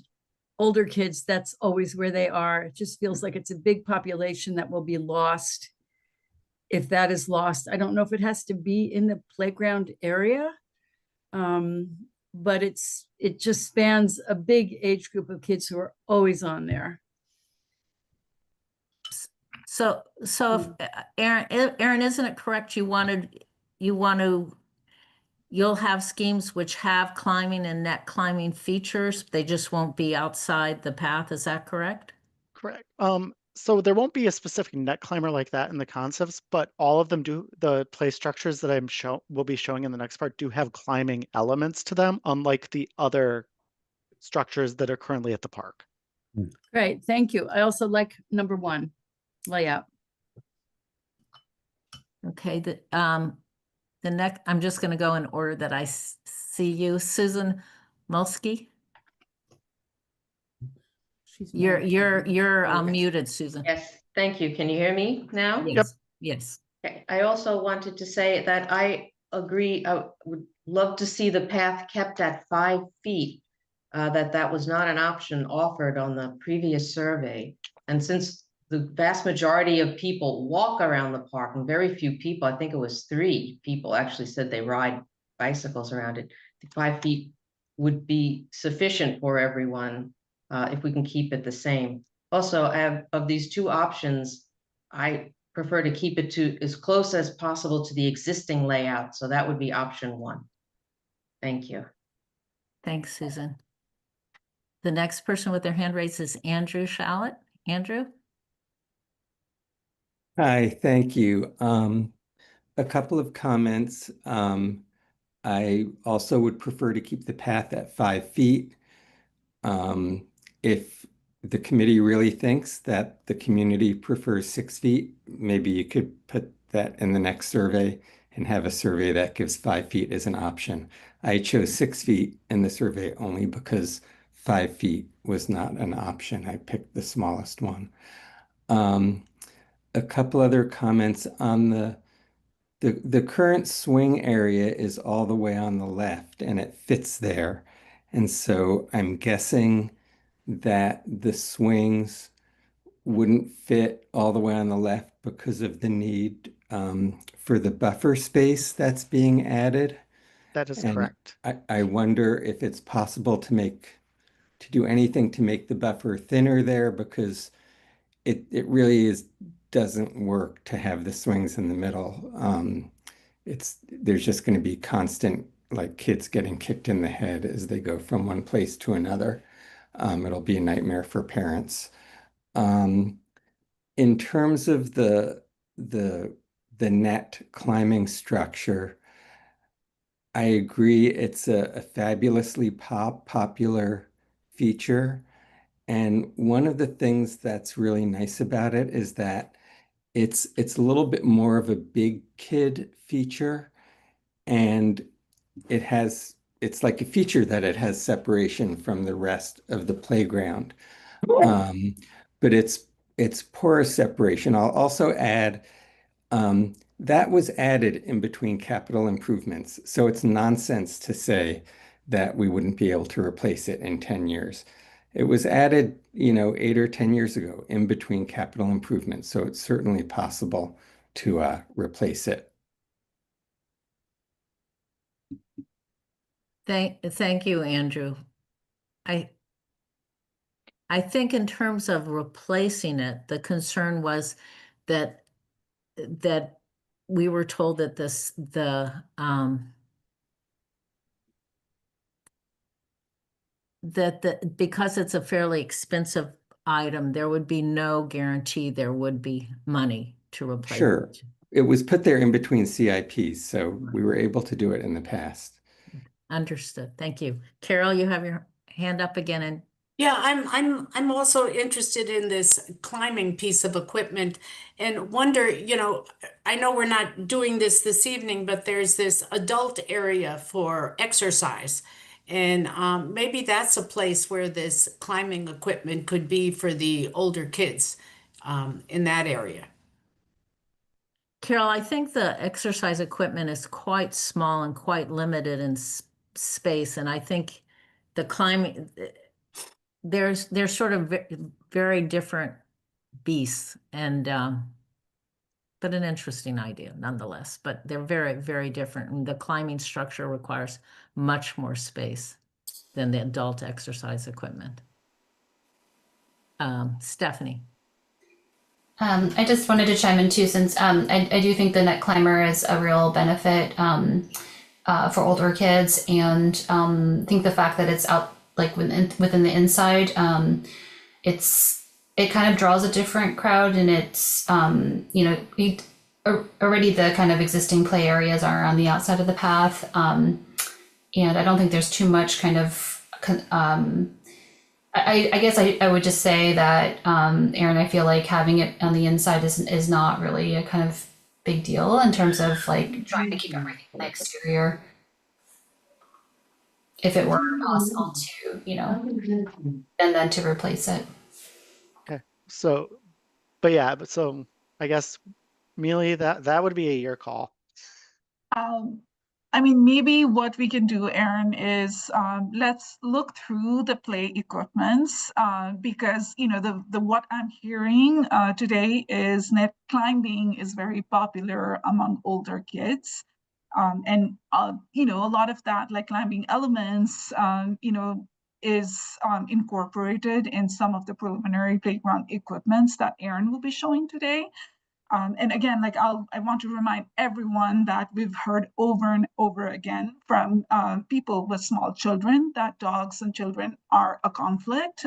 older kids, that's always where they are. It just feels like it's a big population that will be lost. If that is lost, I don't know if it has to be in the playground area. But it just spans a big age group of kids who are always on there. So if, Aaron, isn't it correct? You'll have schemes which have climbing and net climbing features. They just won't be outside the path. Is that correct? Correct. So there won't be a specific net climber like that in the concepts, but all of them do. The play structures that will be showing in the next part do have climbing elements to them, unlike the other structures that are currently at the park. Great, thank you. I also like number 1 layout. Okay, the next, I'm just going to go in order that I see you. Susan Mulsky. You're muted, Susan. Yes, thank you. Can you hear me now? Yes. Yes. Okay. I also wanted to say that I agree. I would love to see the path kept at 5 feet. That was not an option offered on the previous survey. And since the vast majority of people walk around the park, and very few people, I think it was 3 people actually said they ride bicycles around it, 5 feet would be sufficient for everyone. If we can keep it the same. Also, of these 2 options, I prefer to keep it to as close as possible to the existing layout. So that would be option 1. Thank you. Thanks, Susan. The next person with their hand raised is Andrew Shallett. Andrew? Hi, thank you. A couple of comments. I also would prefer to keep the path at 5 feet. If the committee really thinks that the community prefers 6 feet, maybe you could put that in the next survey and have a survey that gives 5 feet as an option. I chose 6 feet in the survey only because 5 feet was not an option. I picked the smallest one. A couple other comments on the current swing area is all the way on the left and it fits there. And so I'm guessing that the swings wouldn't fit all the way on the left because of the need for the buffer space that's being added. That is And correct. I wonder if it's possible to do anything to make the buffer thinner there, because it really doesn't work to have the swings in the middle. There's just going to be constant, like, kids getting kicked in the head as they go from one place to another. It'll be a nightmare for parents. In terms of the net climbing structure, I agree it's a fabulously popular feature. And one of the things that's really nice about it is that it's a little bit more of a big kid feature, and it's like a feature that it has separation from the rest of the playground. But it's porous separation. I'll also add that was added in between capital improvements. So it's nonsense to say that we wouldn't be able to replace it in 10 years. It was added, 8 or 10 years ago in between capital improvements. So it's certainly possible to replace it. Thank you, Andrew. I think in terms of replacing it, the concern was that we were told that because it's a fairly expensive item, there would be no guarantee there would be money to replace Sure. it. it was put there in between CIPs, so we were able to do it in the past. Understood. Thank you. Carol, you have your hand up again, and Yeah, I'm also interested in this climbing piece of equipment and wonder, I know we're not doing this evening, but there's this adult area for exercise. And maybe that's a place where this climbing equipment could be for the older kids in that area. Carol, I think the exercise equipment is quite small and quite limited in space, and I think the climbing, they're sort of very different beasts, and but an interesting idea nonetheless. But they're very, very different, and the climbing structure requires much more space than the adult exercise equipment. Stephanie. I just wanted to chime in too, since I do think the net climber is a real benefit for older kids, and think the fact that it's out like within the inside, it kind of draws a different crowd, and it's already the kind of existing play areas are on the outside of the path, and I don't think there's too much kind of I guess I would just say that, Aaron, I feel like having it on the inside is not really a kind of big deal in terms of like trying to keep everything in the exterior. If it were possible to, and then to replace it. Okay. So, so I guess, Mealy, that would be your call. I mean, maybe what we can do, Aaron, is let's look through the play equipments because the what I'm hearing today is net climbing is very popular among older kids, and a lot of that, like climbing elements, is incorporated in some of the preliminary playground equipments that Aaron will be showing today. And again, like I want to remind everyone that we've heard over and over again from people with small children that dogs and children are a conflict,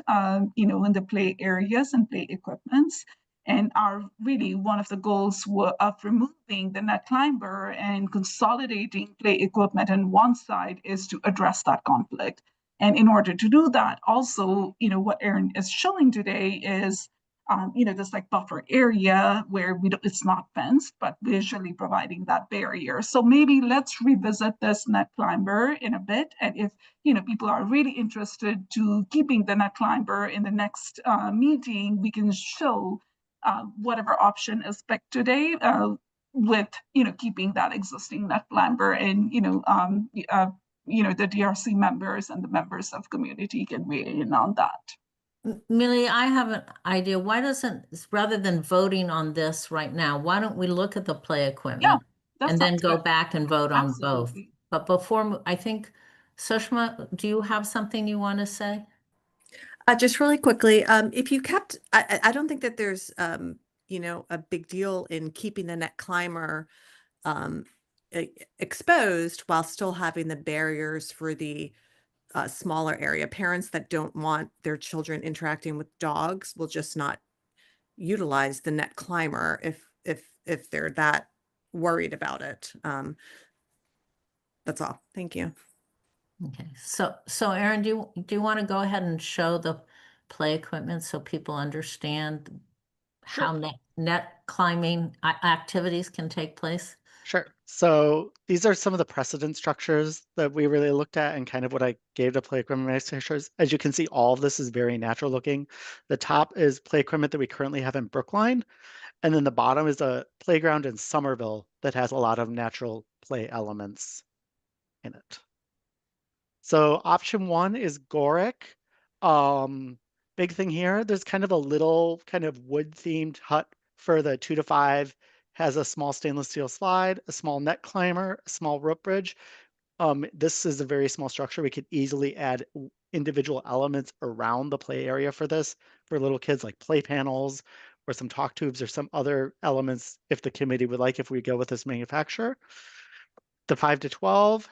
in the play areas and play equipments. And are really one of the goals of removing the net climber and consolidating play equipment on one side is to address that conflict. And in order to do that, also, what Aaron is showing today is this like buffer area where it's not fenced, but visually providing that barrier. So maybe let's revisit this net climber in a bit. And if people are really interested to keeping the net climber in the next meeting, we can show whatever option is picked today with keeping that existing net climber, and the DRC members and the members of community can weigh in on that. Millie, I have an idea. Why doesn't, rather than voting on this right now, why don't we look at the play equipment and then go back and vote on both? But before, I think, Sushma, do you have something you want to say? Just really quickly, if you kept, I don't think that there's, a big deal in keeping the net climber exposed while still having the barriers for the smaller area. Parents that don't want their children interacting with dogs will just not utilize the net climber if they're that worried about it. That's all. Thank you. Okay, so Aaron, do you want to go ahead and show the play equipment so people understand how net climbing activities can take place? Sure. So these are some of the precedent structures that we really looked at, and kind of what I gave to play equipment manufacturers. As you can see, all of this is very natural looking. The top is play equipment that we currently have in Brookline, and then the bottom is a playground in Somerville that has a lot of natural play elements in it. So option one is Goric. Big thing here, there's kind of a little kind of wood themed hut for the 2 to 5, has a small stainless steel slide, a small net climber, a small rope bridge. This is a very small structure. We could easily add individual elements around the play area for this, for little kids, like play panels or some talk tubes or some other elements if the committee would like, if we go with this manufacturer. The 5 to 12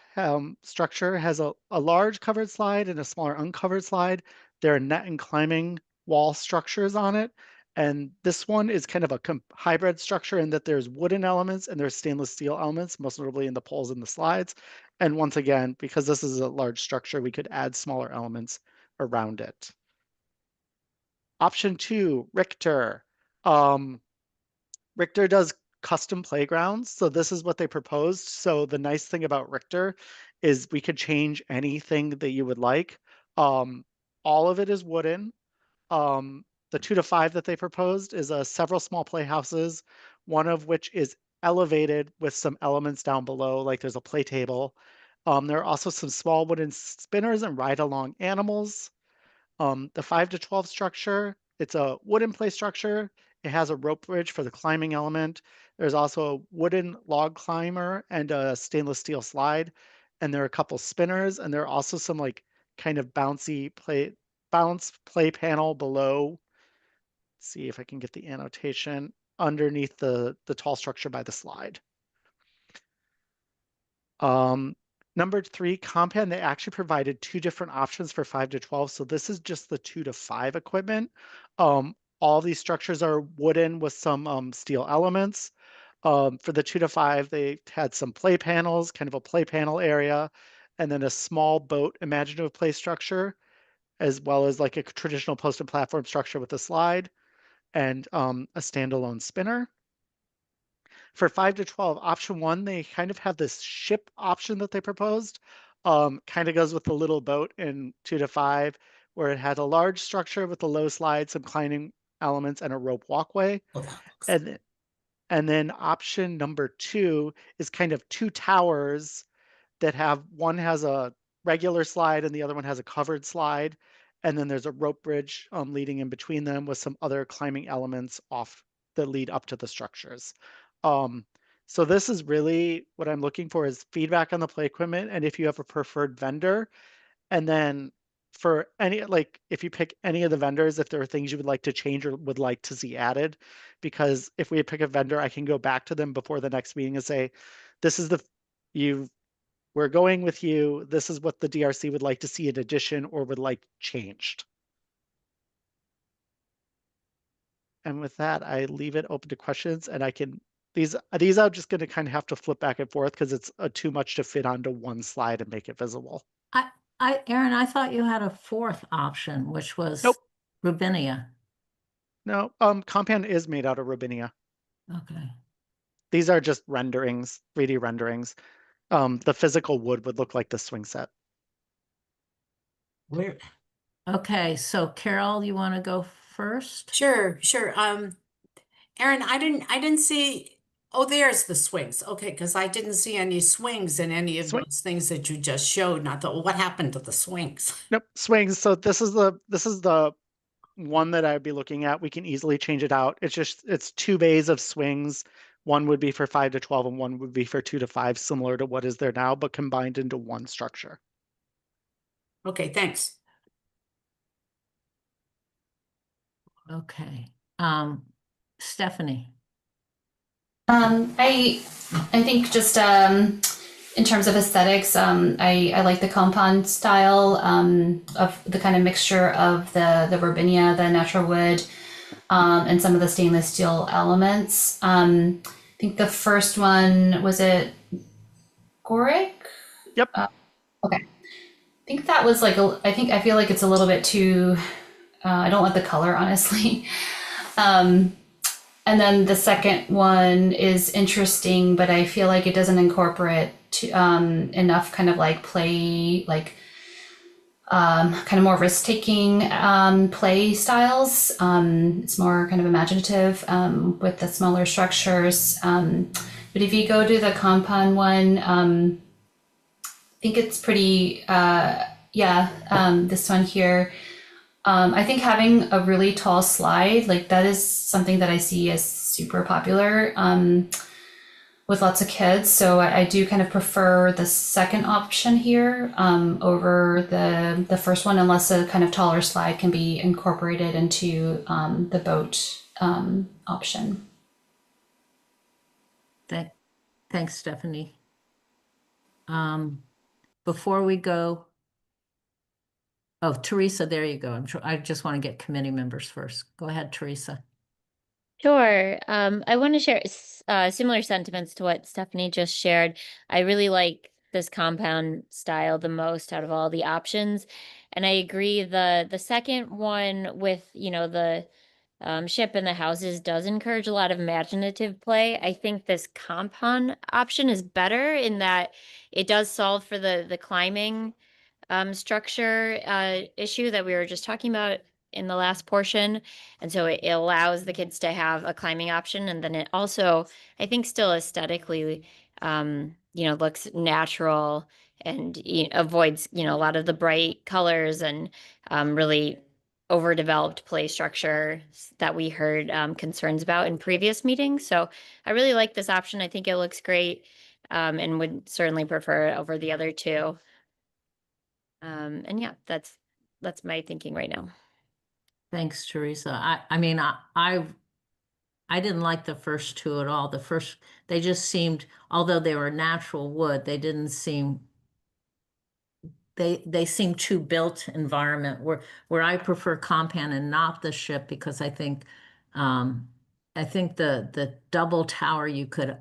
structure has a large covered slide and a smaller uncovered slide. There are net and climbing wall structures on it. And this one is kind of a hybrid structure in that there's wooden elements and there's stainless steel elements, most notably in the poles and the slides. And once again, because this is a large structure, we could add smaller elements around it. Option 2, Richter. Richter does custom playgrounds. So this is what they proposed. So the nice thing about Richter is we could change anything that you would like. All of it is wooden. The 2 to 5 that they proposed is several small playhouses, one of which is elevated with some elements down below, like there's a play table. There are also some small wooden spinners and ride-along animals. The 5 to 12 structure, it's a wooden play structure. It has a rope bridge for the climbing element. There's also a wooden log climber and a stainless steel slide. And there are a couple spinners, and there are also some like kind of bouncy bounce play panel below. Let's see if I can get the annotation underneath the tall structure by the slide. Number 3, Compan, they actually provided 2 different options for 5 to 12. So this is just the 2 to 5 equipment. All these structures are wooden with some steel elements. For the 2 to 5, they had some play panels, kind of a play panel area, and then a small boat imaginative play structure, as well as like a traditional posted platform structure with a slide and a standalone spinner. For 5 to 12, option 1, they kind of have this ship option that they proposed. Kind of goes with the little boat in 2 to 5, where it had a large structure with a low slide, some climbing elements, and a rope walkway. And then option number 2 is kind of 2 towers that have, one has a regular slide and the other one has a covered slide. And then there's a rope bridge leading in between them with some other climbing elements off that lead up to the structures. So this is really what I'm looking for is feedback on the play equipment. And if you have a preferred vendor, and then for any, like if you pick any of the vendors, if there are things you would like to change or would like to see added, because if we pick a vendor, I can go back to them before the next meeting and say, this is we're going with you. This is what the DRC would like to see in addition or would like changed. And with that, I leave it open to questions, and I can, these I'm just going to kind of have to flip back and forth because it's too much to fit onto one slide and make it visible. Aaron, I thought you had a 4th option, which was Nope. Rubinia. No, Compan is made out of Rubinia. Okay. These are just renderings, 3D renderings. The physical wood would look like the swing set. Weird. Okay, so Carol, you want to go first? Sure. Aaron, I didn't see, oh, there's the swings. Okay, because I didn't see any swings in any of those things that you just showed. Not the, what happened to the swings? Nope, swings. So this is the one that I'd be looking at. We can easily change it out. It's 2 bays of swings. One would be for 5 to 12 and one would be for 2 to 5, similar to what is there now, but combined into one structure. Okay, thanks. Okay. Stephanie. I think just in terms of aesthetics, I like the compound style of the kind of mixture of the Rubinia, the natural wood, and some of the stainless steel elements. I think the first one, was it Goric? Yep. Okay. I think that was like, I feel like it's a little bit too, I don't like the color, honestly. And then the second one is interesting, but I feel like it doesn't incorporate enough kind of like play, like kind of more risk-taking play styles. It's more kind of imaginative with the smaller structures. But if you go to the compound one, I think it's pretty, this one here. I think having a really tall slide, like that is something that I see as super popular with lots of kids. So I do kind of prefer the second option here over the first one, unless a kind of taller slide can be incorporated into the boat option. Thanks, Stephanie. Before we go, oh, Teresa, there you go. I just want to get committee members first. Go ahead, Teresa. Sure. I want to share similar sentiments to what Stephanie just shared. I really like this compound style the most out of all the options. And I agree the second one with, the ship and the houses does encourage a lot of imaginative play. I think this compound option is better in that it does solve for the climbing structure issue that we were just talking about in the last portion. And so it allows the kids to have a climbing option. And then it also, I think, still aesthetically, looks natural and avoids, a lot of the bright colors and really overdeveloped play structure that we heard concerns about in previous meetings. So I really like this option. I think it looks great and would certainly prefer it over the other two. And yeah, that's my thinking right now. Thanks, Teresa. I mean, I didn't like the first two at all. They just seemed, although they were natural wood, they didn't seem, they seem too built environment where I prefer compound and not the ship because I think the double tower you could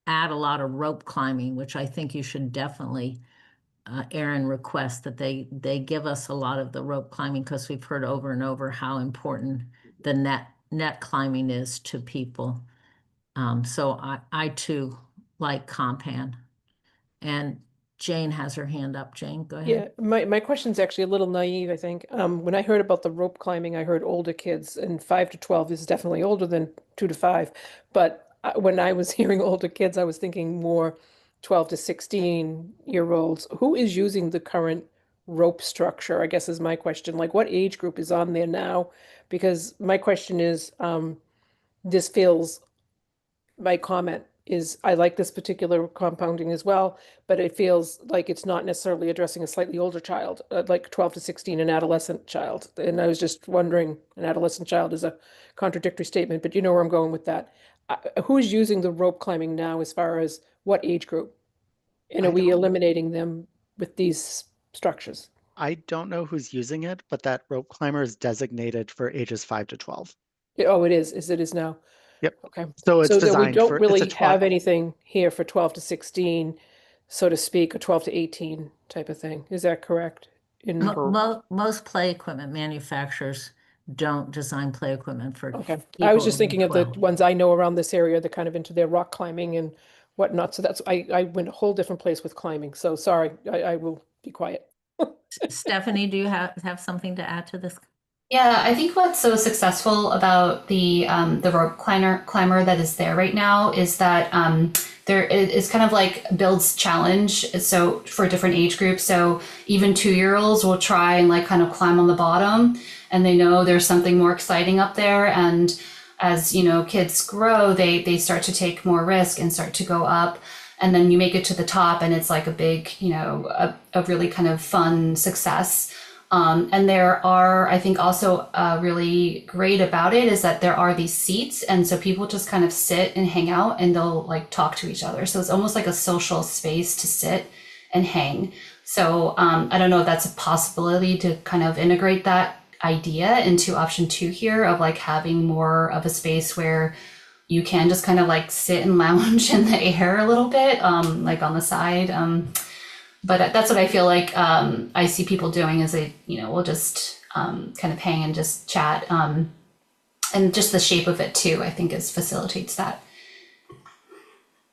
add a lot of rope climbing, which I think you should definitely Aaron requests that they give us a lot of the rope climbing because we've heard over and over how important the net climbing is to people. So I too like compan. And Jane has her hand up. Jane, go ahead. Yeah, my question's actually a little naive, I think. When I heard about the rope climbing, I heard older kids, and 5 to 12 is definitely older than 2 to 5. But when I was hearing older kids, I was thinking more 12 to 16-year-olds. Who is using the current rope structure, I guess is my question. Like, what age group is on there now? Because my question is, this feels, my comment is I like this particular compounding as well, but it feels like it's not necessarily addressing a slightly older child, like 12 to 16, an adolescent child. And I was just wondering, an adolescent child is a contradictory statement, but you know where I'm going with that. Who's using the rope climbing now as far as what age group? And I are we don't- eliminating them with these structures? I don't know who's using it, but that rope climber is designated for ages 5 to 12. Oh, it is now. Yep. Okay. So it's So that we designed don't for, it's really a 12. have anything here for 12 to 16, so to speak, or 12 to 18 type of thing. Is that correct? Most play equipment manufacturers don't design play equipment for Okay. people I was just over thinking of the 12. ones I know around this area, they're kind of into their rock climbing and whatnot. So I went a whole different place with climbing. So sorry, I will be quiet. Stephanie, do you have something to add to this? Yeah, I think what's so successful about the rope climber that is there right now is that there is kind of like builds challenge. So for different age groups, so even 2-year-olds will try and like kind of climb on the bottom, and they know there's something more exciting up there. And as kids grow, they start to take more risk and start to go up. And then you make it to the top, and it's like a big, a really kind of fun success. And there are, I think also really great about it is that there are these seats. And so people just kind of sit and hang out and they'll like talk to each other. So it's almost like a social space to sit and hang. So I don't know if that's a possibility to kind of integrate that idea into option 2 here of like having more of a space where you can just kind of like sit and lounge in the air a little bit, like on the side. But that's what I feel like I see people doing is they, will just kind of hang and just chat. And just the shape of it too, I think facilitates that.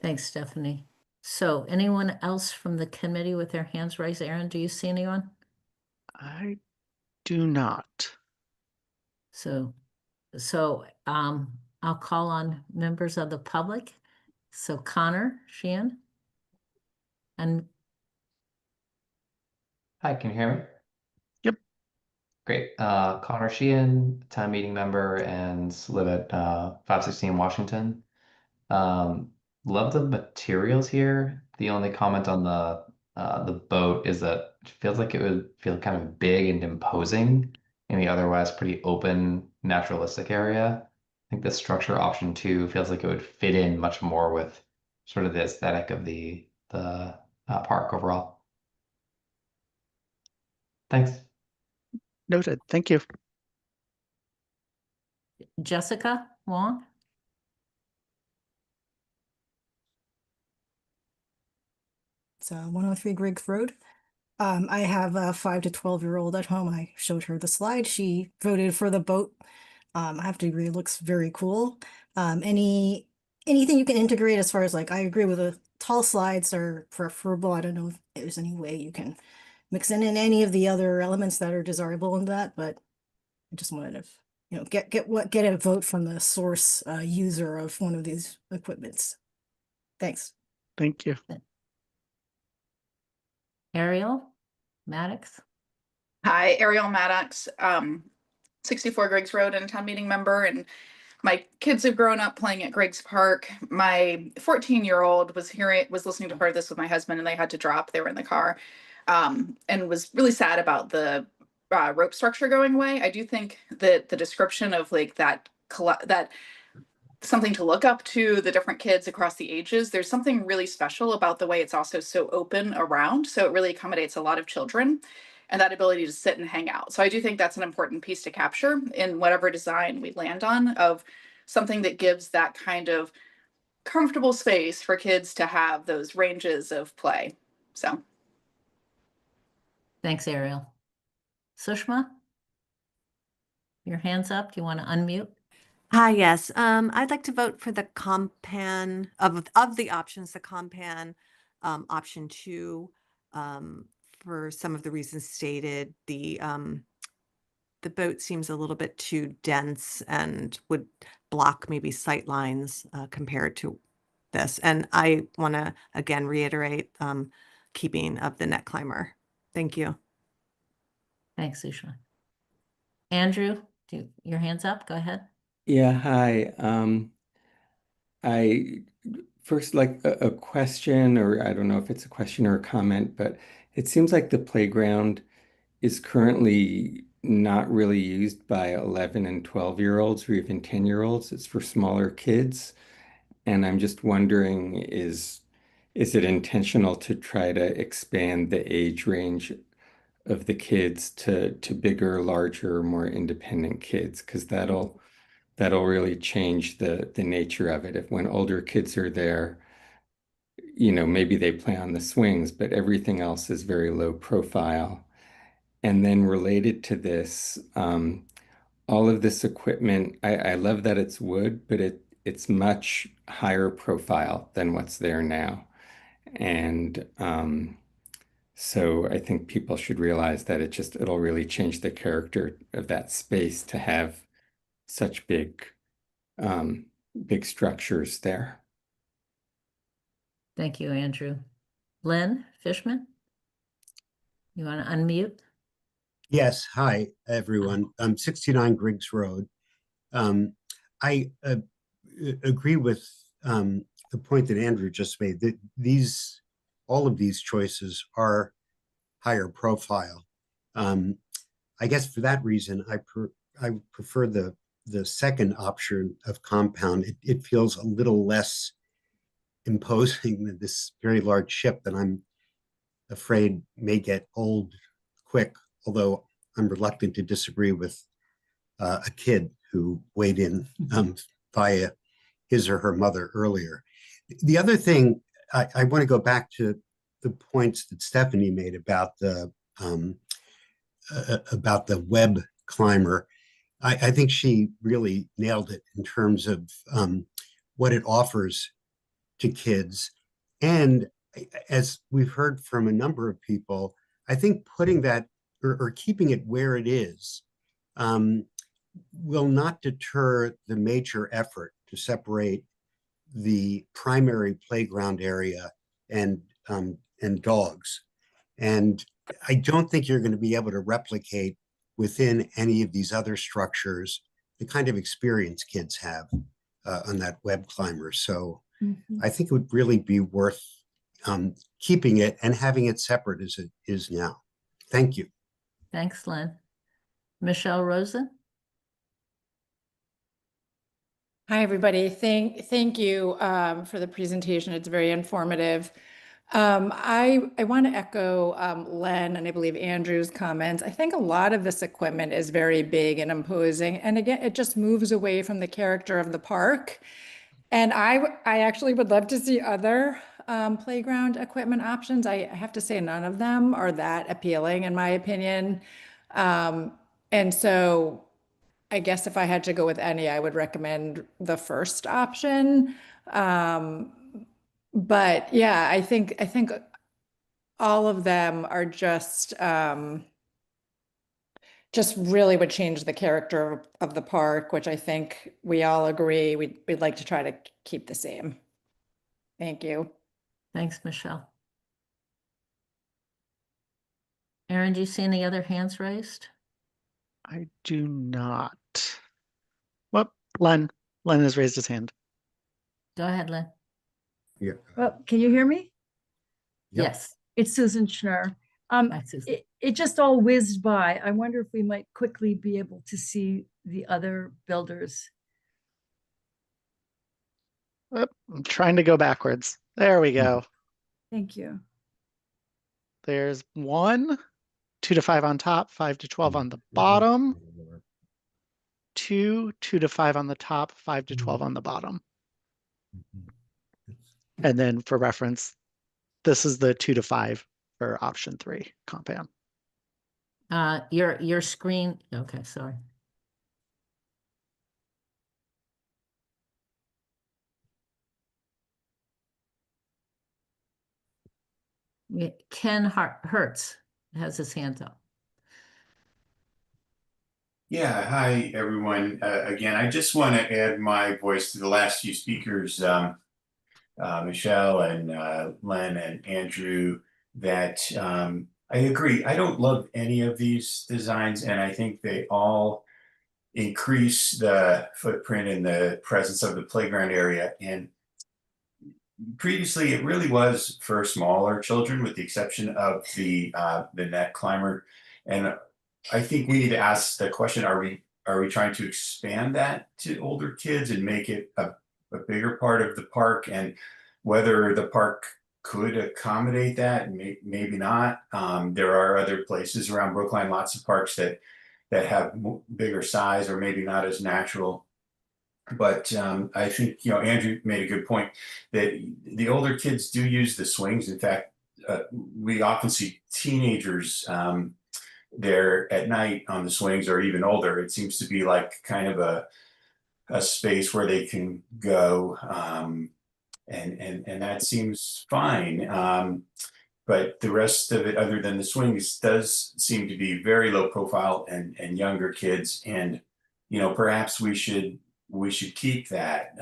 Thanks, Stephanie. So anyone else from the committee with their hands raised? Aaron, do you see anyone? I do not. So I'll call on members of the public. So Connor, Sheehan, and Hi, can you hear me? Yep. Great. Connor Sheehan, town meeting member, and live at 516 Washington. Love the materials here. The only comment on the boat is that it feels like it would feel kind of big and imposing in the otherwise pretty open, naturalistic area. I think the structure option 2 feels like it would fit in much more with sort of the aesthetic of the park overall. Thanks. Noted. Thank you. Jessica, Wong? It's 103 Griggs Road. I have a 5 to 12-year-old at home. I showed her the slide. She voted for the boat. I have to agree, it looks very cool. Anything you can integrate as far as like, I agree with the tall slides are preferable. I don't know if there's any way you can mix in any of the other elements that are desirable in that, but I just wanted to, get a vote from the source user of one of these equipments. Thanks. Thank you. Ariel Maddox? Hi, Ariel Maddox, 64 Griggs Road and town meeting member. And my kids have grown up playing at Griggs Park. My 14-year-old was listening to part of this with my husband, and they had to drop. They were in the car, and was really sad about the rope structure going away. I do think that the description of like that something to look up to the different kids across the ages, there's something really special about the way it's also so open around. So it really accommodates a lot of children and that ability to sit and hang out. So I do think that's an important piece to capture in whatever design we land on, of something that gives that kind of comfortable space for kids to have those ranges of play. So. Thanks, Ariel. Sushma? Your hand's up. Do you want to unmute? Hi, yes. I'd like to vote for the Compan of the options, the Compan option 2, for some of the reasons stated. The boat seems a little bit too dense and would block maybe sight lines compared to this. And I want to again reiterate keeping of the net climber. Thank you. Thanks, Sushma. Andrew, your hand's up. Go ahead. Yeah, hi. I first like a question, or I don't know if it's a question or a comment, but it seems like the playground is currently not really used by 11 and 12-year-olds or even 10-year-olds. It's for smaller kids. And I'm just wondering, is it intentional to try to expand the age range of the kids to bigger, larger, more independent kids? Because that'll really change the nature of it. If when older kids are there, maybe they play on the swings, but everything else is very low profile. And then related to this, all of this equipment, I love that it's wood, but it's much higher profile than what's there now. And so I think people should realize that it'll really change the character of that space to have such big structures there. Thank you, Andrew. Lynn Fishman, you want to unmute? Yes. Hi, everyone. 69 Griggs Road. I agree with the point that Andrew just made, that all of these choices are higher profile. I guess for that reason, I prefer the second option of compound. It feels a little less imposing than this very large ship that I'm afraid may get old quick, although I'm reluctant to disagree with a kid who weighed in via his or her mother earlier. The other thing, I want to go back to the points that Stephanie made about the web climber. I think she really nailed it in terms of what it offers to kids. And as we've heard from a number of people, I think putting that or keeping it where it is will not deter the major effort to separate the primary playground area and dogs. And I don't think you're going to be able to replicate within any of these other structures the kind of experience kids have on that web climber. So I think it would really be worth keeping it and having it separate as it is now. Thank you. Thanks, Lynn. Michelle Rosen. Hi, everybody. Thank you for the presentation. It's very informative. I want to echo Len and I believe Andrew's comments. I think a lot of this equipment is very big and imposing. And again, it just moves away from the character of the park. And I actually would love to see other playground equipment options. I have to say none of them are that appealing in my opinion. And so I guess if I had to go with any, I would recommend the first option. But yeah, I think all of them are just really would change the character of the park, which I think we all agree we'd like to try to keep the same. Thank you. Thanks, Michelle. Aaron, do you see any other hands raised? I do not. Well, Len has raised his hand. Go ahead, Len. Yeah. Well, can you hear me? Yep. Yes. It's Susan Schnurr. Hi, Susan. It just all whizzed by. I wonder if we might quickly be able to see the other builders. I'm trying to go backwards. There we go. Thank you. There's 1, 2 to 5 on top, 5 to 12 on the bottom. 2, 2 to 5 on the top, 5 to 12 on the bottom. And then for reference, this is the 2 to 5 for option 3 compound. Your screen. Okay, sorry. Ken Hertz has his hand up. Yeah, hi everyone. Again, I just want to add my voice to the last few speakers, Michelle and Len and Andrew, that I agree. I don't love any of these designs, and I think they all increase the footprint and the presence of the playground area. And previously, it really was for smaller children, with the exception of the net climber. And I think we need to ask the question: Are we trying to expand that to older kids and make it a bigger part of the park? And whether the park could accommodate that, maybe not. There are other places around Brookline, lots of parks that have bigger size or maybe not as natural. But I think, Andrew made a good point that the older kids do use the swings. In fact, we often see teenagers there at night on the swings, or even older. It seems to be like kind of a space where they can go, and that seems fine. But the rest of it, other than the swings, does seem to be very low profile and younger kids. And perhaps we should keep that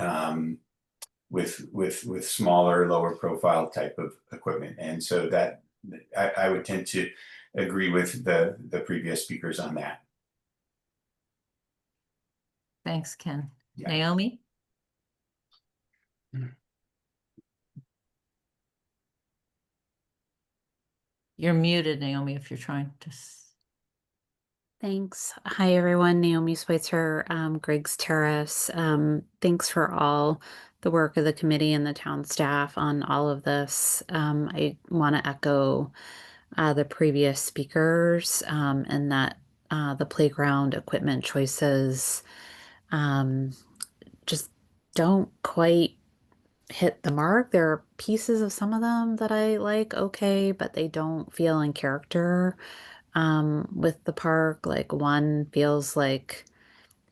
with smaller, lower profile type of equipment. And so that I would tend to agree with the previous speakers on that. Thanks, Ken. Yeah. Naomi? You're muted, Naomi, if you're trying to. Thanks. Hi, everyone. Naomi Switzer, Griggs Terrace. Thanks for all the work of the committee and the town staff on all of this. I want to echo the previous speakers and that the playground equipment choices just don't quite hit the mark. There are pieces of some of them that I like, okay, but they don't feel in character with the park. Like one feels like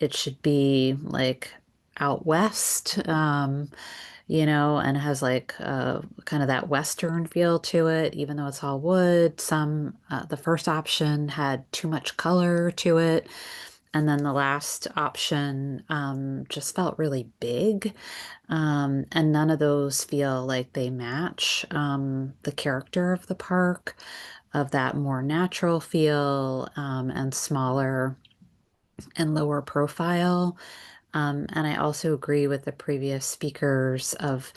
it should be like out west, and has like kind of that western feel to it, even though it's all wood. The first option had too much color to it. And then the last option just felt really big. And none of those feel like they match the character of the park, of that more natural feel and smaller and lower profile. And I also agree with the previous speakers of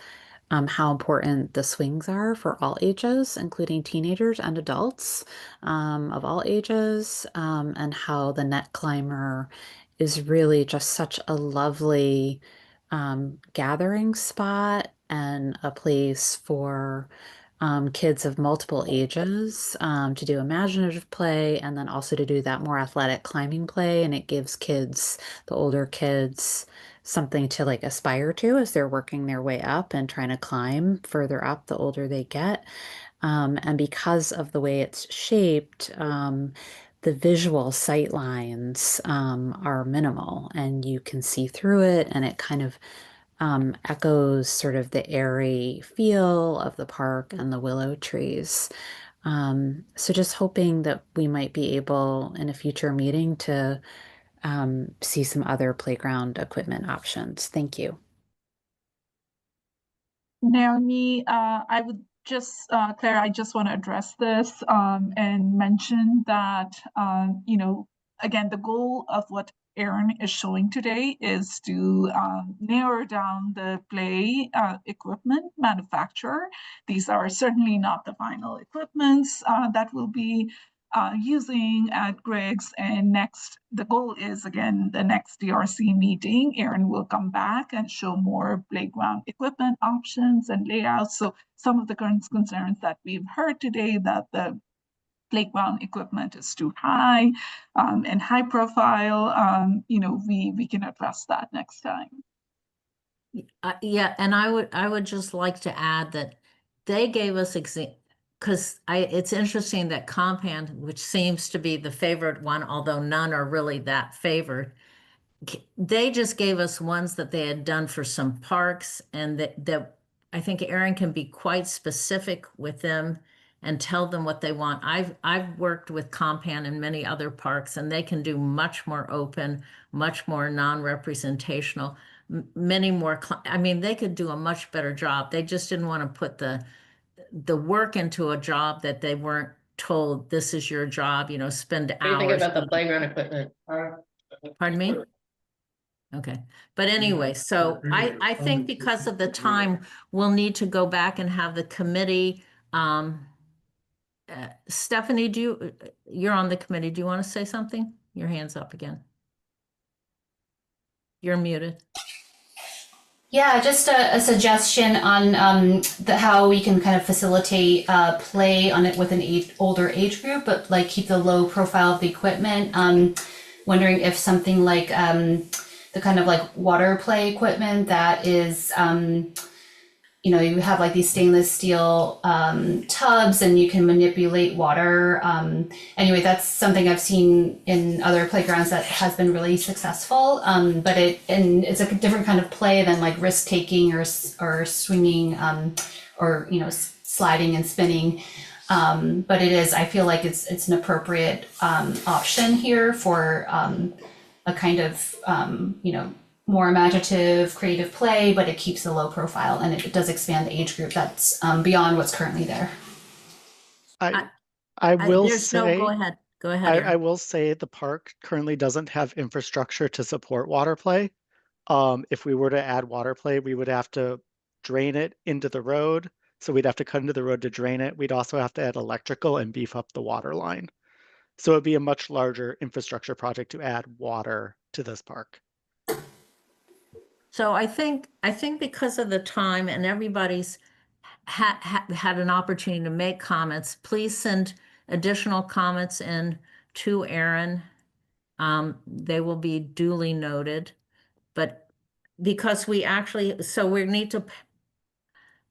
how important the swings are for all ages, including teenagers and adults of all ages, and how the net climber is really just such a lovely gathering spot and a place for kids of multiple ages to do imaginative play and then also to do that more athletic climbing play. And it gives kids, the older kids, something to like aspire to as they're working their way up and trying to climb further up the older they get. And because of the way it's shaped, the visual sight lines are minimal and you can see through it, and it kind of echoes sort of the airy feel of the park and the willow trees. So just hoping that we might be able in a future meeting to see some other playground equipment options. Thank you. Naomi, I would just, Claire, I just want to address this and mention that, again, the goal of what Erin is showing today is to narrow down the play equipment manufacturer. These are certainly not the final equipments that will be using at Griggs. And next, the goal is, again, the next DRC meeting, Erin will come back and show more playground equipment options and layouts. So some of the current concerns that we've heard today, that the playground equipment is too high and high profile, we can address that next time. Yeah, and I would just like to add that they gave us because it's interesting that Compan, which seems to be the favorite one, although none are really that favored, they just gave us ones that they had done for some parks, and that I think Erin can be quite specific with them and tell them what they want. I've worked with Compan in many other parks, and they can do much more open, much more non-representational, many more. I mean, they could do a much better job. They just didn't want to put the work into a job that they weren't told this is your job. Spend hours. What do you think about the playground equipment? Pardon me? Okay, but anyway, so I think because of the time, we'll need to go back and have the committee. Stephanie, you're on the committee. Do you want to say something? Your hand's up again. You're muted. Yeah, just a suggestion on how we can kind of facilitate play on it with an older age group, but like keep the low profile of the equipment. Wondering if something like the kind of like water play equipment that is, you have like these stainless steel tubs and you can manipulate water. Anyway, that's something I've seen in other playgrounds that has been really successful. But it's a different kind of play than like risk taking or swinging or sliding and spinning. But I feel like it's an appropriate option here for a kind of more imaginative, creative play, but it keeps the low profile and it does expand the age group that's beyond what's currently there. I will say, go ahead. Go ahead. I will say the park currently doesn't have infrastructure to support water play. If we were to add water play, we would have to drain it into the road. So we'd have to cut into the road to drain it. We'd also have to add electrical and beef up the water line. So it'd be a much larger infrastructure project to add water to this park. So I think because of the time and everybody's had an opportunity to make comments, please send additional comments in to Erin. They will be duly noted, but because we need to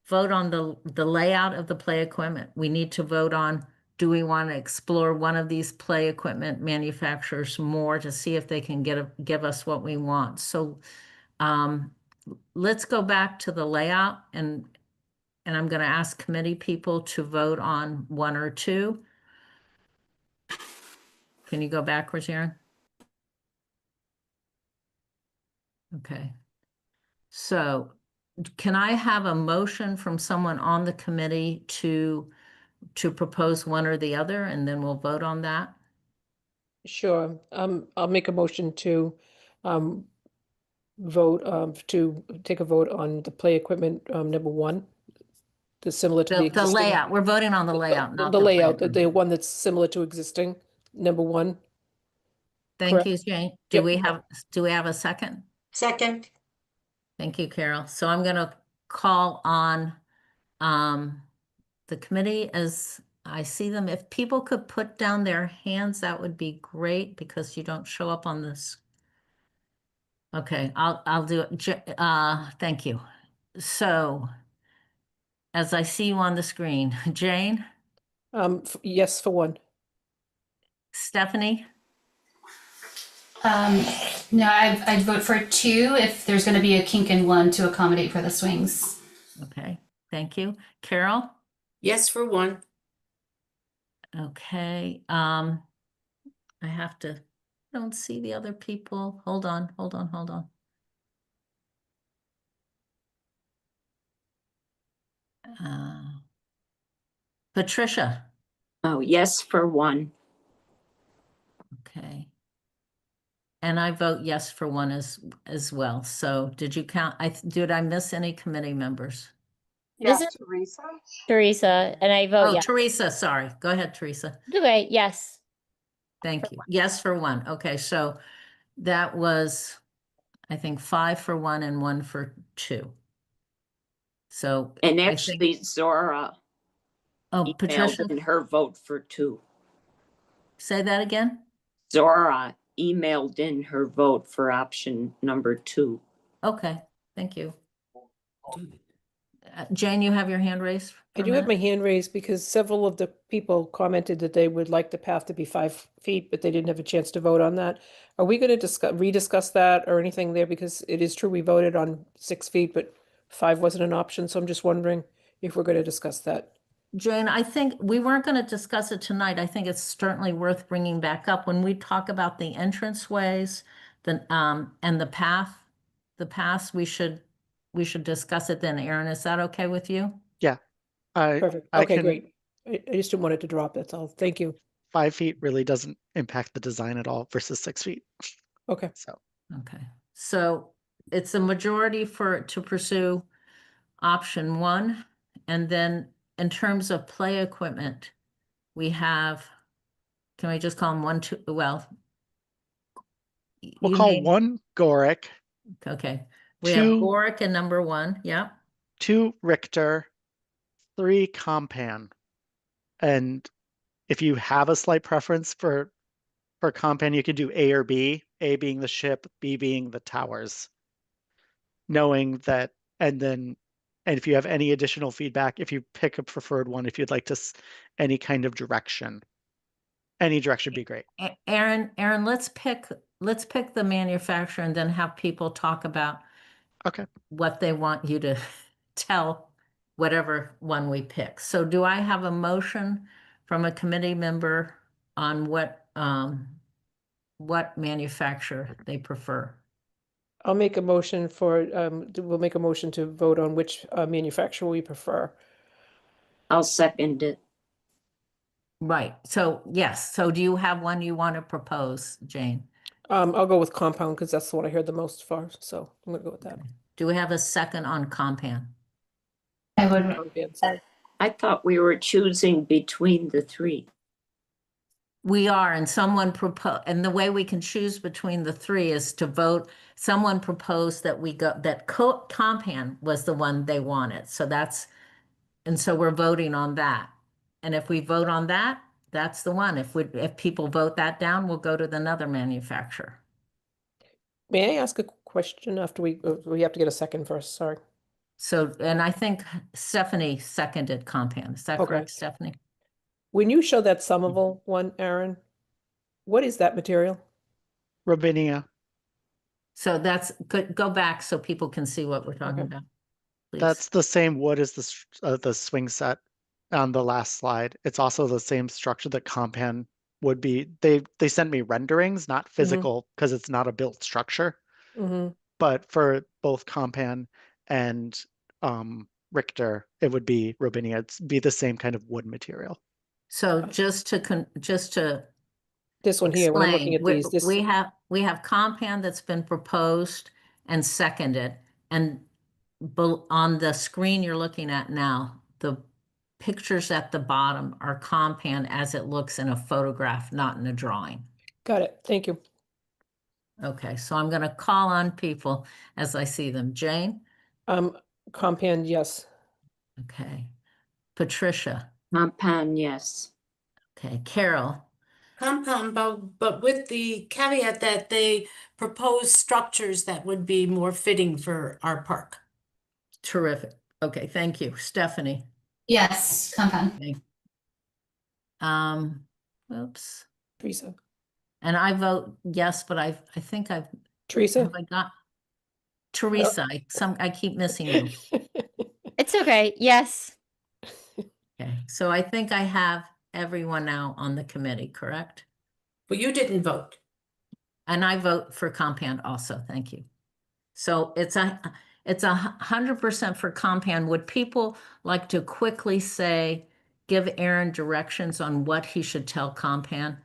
vote on the layout of the play equipment. We need to vote on, do we want to explore one of these play equipment manufacturers more to see if they can give us what we want. So let's go back to the layout, and I'm going to ask committee people to vote on one or two. Can you go backwards, Erin? Okay. So can I have a motion from someone on the committee to propose one or the other, and then we'll vote on that? Sure. I'll make a motion to to take a vote on the play equipment number one. That's similar to the The existing. layout. We're voting on the layout, not the layout, play. the one that's similar to existing, number one. Thank Correct. you, Jane. Yep. Do we have a second? Second. Thank you, Carol. So I'm going to call on the committee as I see them. If people could put down their hands, that would be great because you don't show up on this. Okay, I'll do it. Thank you. So as I see you on the screen, Jane, Yes for one. Stephanie, No, I'd vote for 2 if there's going to be a kink in 1 to accommodate for the swings. okay, thank you. Carol, Yes for 1. okay. I have to, don't see the other people. Hold on. Patricia, Oh, yes for 1. okay. And I vote yes for 1 as well. So did you count? Did I miss any committee members? This is Teresa. Teresa, and I vote Oh, yes. Teresa, sorry. Go ahead, Teresa. Okay, yes. Thank you. Yes for 1. Okay, so that was, I think, 5 for 1 and 1 for 2. So And I actually, think, Zora emailed Patricia, in her vote for 2. say that again. Zora emailed in her vote for option number 2. Okay, thank you. Jane, you have your hand raised? I do have my hand raised because several of the people commented that they would like the path to be 5 feet, but they didn't have a chance to vote on that. Are we going to rediscuss that or anything there? Because it is true we voted on 6 feet, but 5 wasn't an option. So I'm just wondering if we're going to discuss that. Jane, I think we weren't going to discuss it tonight. I think it's certainly worth bringing back up when we talk about the entranceways, and the paths, we should discuss it then. Aaron, is that okay with you? Yeah, Perfect. I Okay, can. great. I just didn't want it to drop. That's all. Thank you. 5 feet really doesn't impact the design at all versus 6 feet. Okay. So, Okay. So it's a majority to pursue option 1. And then in terms of play equipment, we have, can we just call them 1, 2? Well, we'll you call named- 1 Gorick. Okay. We have 2 Gorick in number 1. Yeah. 2 Richter, 3 Compan. And if you have a slight preference for Compan, you could do A or B, A being the ship, B being the towers. Knowing that, and if you have any additional feedback, if you pick a preferred one, if you'd like to, any kind of direction, any direction would be great. Aaron, let's pick the manufacturer and then have people talk about what they want you to tell whatever one we pick. So do I have a motion from a committee member on what manufacturer they prefer? I'll make a motion for, we'll make a motion to vote on which manufacturer we prefer. I'll second it. Right. So yes. So do you have one you want to propose, Jane? I'll go with compound because that's the one I heard the most for. So I'm gonna go with that. Do we have a second on Compan? I would. Compan, sorry. I thought we were choosing between the 3. We are, and someone proposed, and the way we can choose between the 3 is to vote. Someone proposed that Compan was the one they wanted. So and so we're voting on that. And if we vote on that, that's the one. If people vote that down, we'll go to another manufacturer. May I ask a question after we have to get a second first? Sorry. So, and I think Stephanie seconded Compan. Is that correct, Stephanie? When you show that Somerville one, Aaron, what is that material? Robinia. So that's good. Go back so people can see what we're talking about. Please. That's the same wood as the swing set on the last slide. It's also the same structure that Compan would be. They sent me renderings, not physical, because it's not a built structure. But for both Compan and Richter, it would be Robinia. It'd be the same kind of wood material. So just to this one here, when I'm looking at these, we have Compan that's been proposed and seconded, and on the screen you're looking at now, the pictures at the bottom are Compan as it looks in a photograph, not in a drawing. Got it. Thank you. Okay, so I'm going to call on people as I see them. Jane? Compan, yes. Okay. Patricia. Compound, yes. Okay, Carol. Compound, but with the caveat that they propose structures that would be more fitting for our park. Terrific. Okay, thank you. Stephanie. Yes, compound. Okay. Oops. Teresa. And I vote yes, but I think I've Teresa. have I got Teresa. I keep missing you. It's okay. Yes. Okay, so I think I have everyone now on the committee, correct? But you didn't vote. And I vote for compound also. Thank you. So it's 100% for compound. Would people like to quickly say, give Aaron directions on what he should tell compound?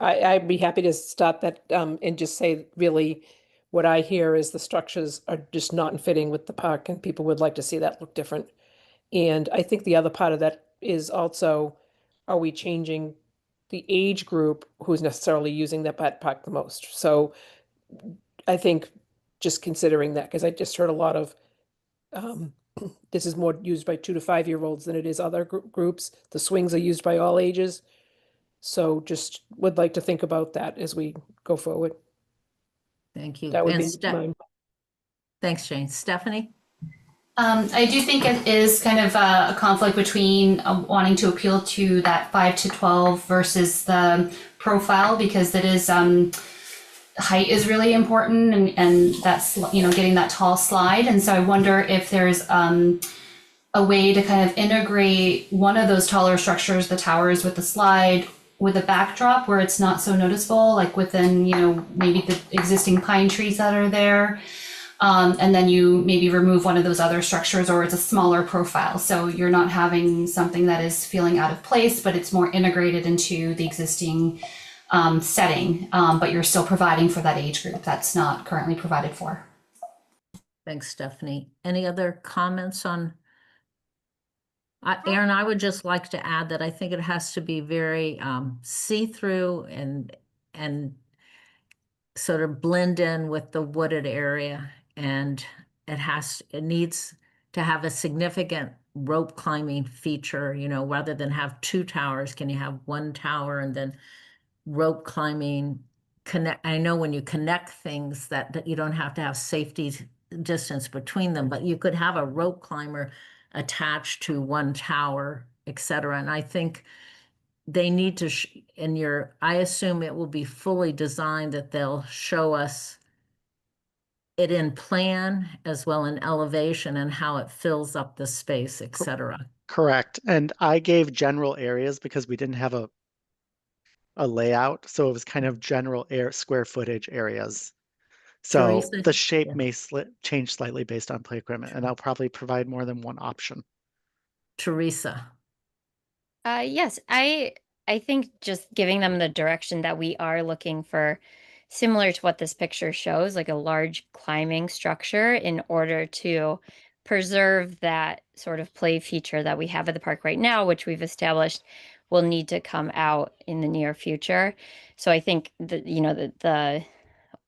I'd be happy to stop that and just say really what I hear is the structures are just not in fitting with the park and people would like to see that look different. And I think the other part of that is also, are we changing the age group who's necessarily using that park the most? So I think just considering that, because I just heard a lot of, this is more used by 2 to 5 year olds than it is other groups. The swings are used by all ages. So just would like to think about that as we go forward. Thank you. That would And be mine. Thanks, Jane. Stephanie? I do think it is kind of a conflict between wanting to appeal to that 5 to 12 versus the profile, because that is height is really important, and that's, you know, getting that tall slide. And so I wonder if there's a way to kind of integrate one of those taller structures, the towers, with the slide, with a backdrop where it's not so noticeable, like within, you know, maybe the existing pine trees that are there. And then you maybe remove one of those other structures, or it's a smaller profile. So you're not having something that is feeling out of place, but it's more integrated into the existing setting. But you're still providing for that age group that's not currently provided for. Thanks, Stephanie. Any other comments on? Aaron, I would just like to add that I think it has to be very see-through and sort of blend in with the wooded area, and it needs to have a significant rope climbing feature, you know, rather than have 2 towers. Can you have 1 tower and then rope climbing connect? I know when you connect things that you don't have to have safety distance between them, but you could have a rope climber attached to 1 tower, etc. And I think they need to, I assume it will be fully designed, that they'll show us it in plan as well in elevation and how it fills up the space, etc. Correct. And I gave general areas because we didn't have a layout. So it was kind of general square footage areas. So Teresa? the shape Yeah. may change slightly based on play equipment, and I'll probably provide more than one option. Teresa? Yes, I think just giving them the direction that we are looking for, similar to what this picture shows, like a large climbing structure, in order to preserve that sort of play feature that we have at the park right now, which we've established will need to come out in the near future. So I think that, you know, the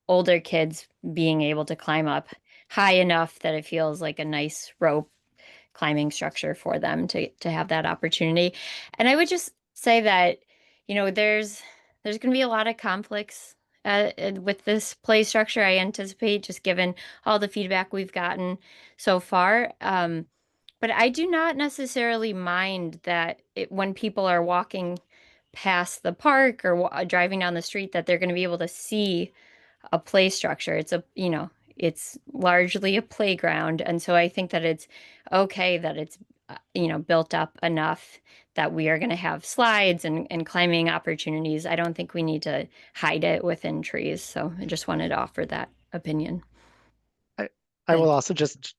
older kids being able to climb up high enough that it feels like a nice rope climbing structure for them to have that opportunity. And I would just say that, you know, there's going to be a lot of conflicts with this play structure, I anticipate, just given all the feedback we've gotten so far. But I do not necessarily mind that when people are walking past the park or driving down the street, that they're going to be able to see a play structure. It's you know, it's largely a playground. And so I think that it's okay that it's, you know, built up enough that we are going to have slides and climbing opportunities. I don't think we need to hide it within trees. So I just wanted to offer that opinion. I will also just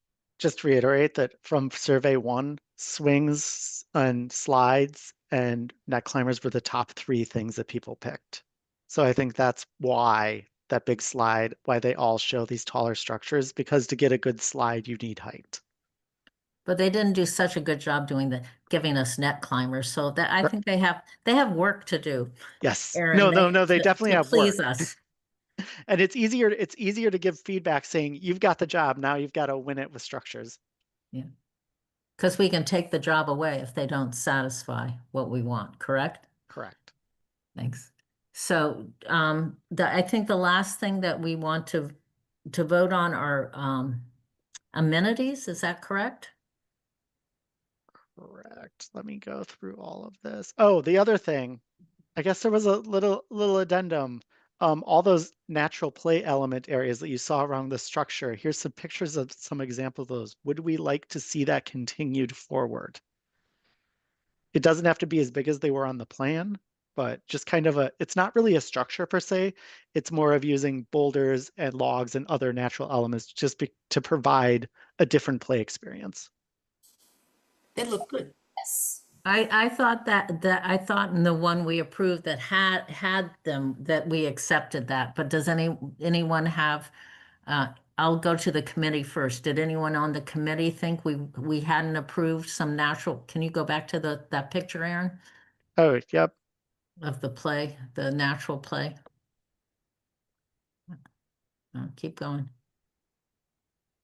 reiterate that from survey 1, swings and slides and net climbers were the top 3 things that people picked. So I think that's why that big slide, why they all show these taller structures, because to get a good slide, you need height. But they didn't do such a good job giving us net climbers. So that I think they have work to do. Yes. Aaron, No, they definitely to have please work. us. And it's easier to give feedback saying, you've got the job, now you've got to win it with structures. Yeah. Because we can take the job away if they don't satisfy what we want, correct? Correct. Thanks. So I think the last thing that we want to vote on are amenities, is that correct? Correct. Let me go through all of this. Oh, the other thing, I guess there was a little addendum. All those natural play element areas that you saw around the structure, here's some pictures of some examples of those. Would we like to see that continued forward? It doesn't have to be as big as they were on the plan, but just kind of it's not really a structure per se. It's more of using boulders and logs and other natural elements just to provide a different play experience. They look good. Yes. I thought that I thought in the one we approved that had them, that we accepted that, but does anyone have, I'll go to the committee first. Did anyone on the committee think we hadn't approved some natural, can you go back to that picture, Aaron? Oh, yep. Of the play, the natural play? Keep going.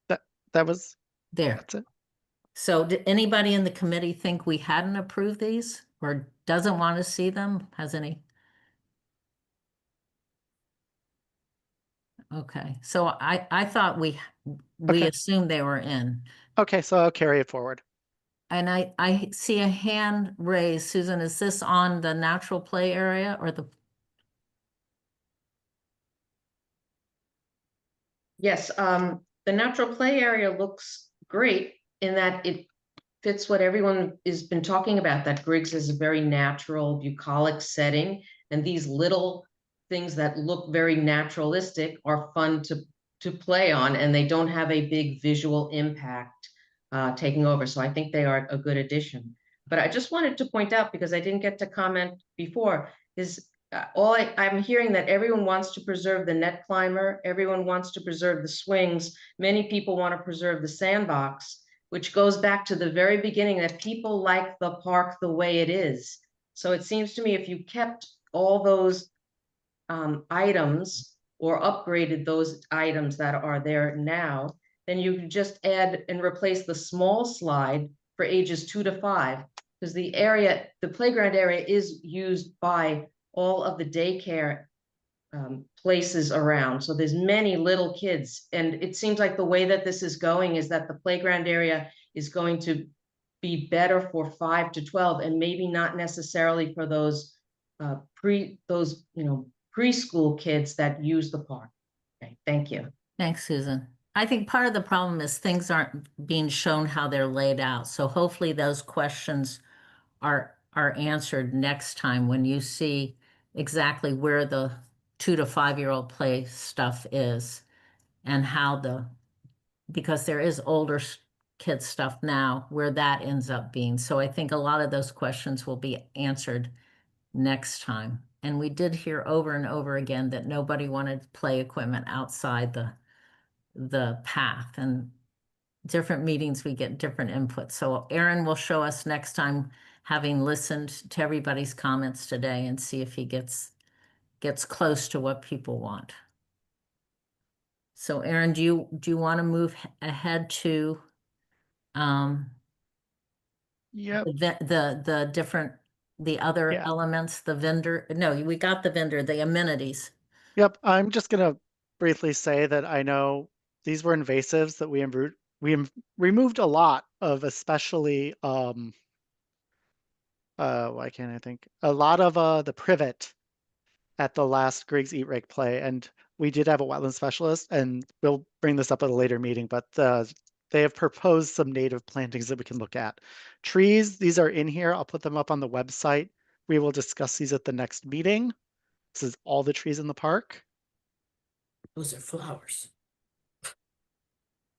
That was, there. That's it. So did anybody in the committee think we hadn't approved these or doesn't want to see them? Has any? Okay, so I thought we Okay. assumed they were in. Okay, so I'll carry it forward. And I see a hand raised. Susan, is this on the natural play area or the? Yes, the natural play area looks great in that it fits what everyone has been talking about, that Griggs is a very natural, bucolic setting, and these little things that look very naturalistic are fun to play on, and they don't have a big visual impact taking over. So I think they are a good addition. But I just wanted to point out, because I didn't get to comment before, is I'm hearing that everyone wants to preserve the net climber, everyone wants to preserve the swings, many people want to preserve the sandbox, which goes back to the very beginning, that people like the park the way it is. So it seems to me if you kept all those items or upgraded those items that are there now, then you could just add and replace the small slide for ages 2 to 5, because the playground area is used by all of the daycare places around. So there's many little kids, and it seems like the way that this is going is that the playground area is going to be better for 5 to 12, and maybe not necessarily for those preschool kids that use the park. Okay, thank you. Thanks, Susan. I think part of the problem is things aren't being shown how they're laid out. So hopefully those questions are answered next time when you see exactly where the 2 to 5-year-old play stuff is and how because there is older kids stuff now where that ends up being. So I think a lot of those questions will be answered next time. And we did hear over and over again that nobody wanted play equipment outside the path, and different meetings we get different input. So Aaron will show us next time, having listened to everybody's comments today, and see if he gets close to what people want. So Aaron, do you want to move ahead to Yep. the different other elements, the vendor? No, we got the vendor, the amenities. Yep, I'm just gonna briefly say that I know these were invasives that we removed a lot of, especially why can't I think? A lot of the privet at the last Griggs Eat Rake play, and we did have a wetland specialist, and we'll bring this up at a later meeting, but they have proposed some native plantings that we can look at. Trees, these are in here. I'll put them up on the website. We will discuss these at the next meeting. This is all the trees in the park. Those are flowers.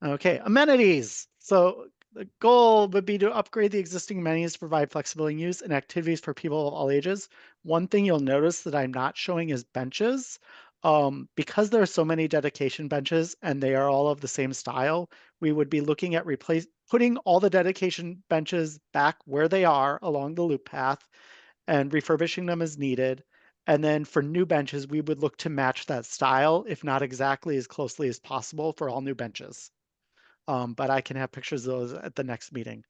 Okay, amenities. So the goal would be to upgrade the existing amenities to provide flexibility in use and activities for people of all ages. One thing you'll notice that I'm not showing is benches. Because there are so many dedication benches and they are all of the same style, we would be looking at putting all the dedication benches back where they are along the loop path and refurbishing them as needed. And then for new benches, we would look to match that style, if not exactly as closely as possible for all new benches. But I can have pictures of those at the next meeting.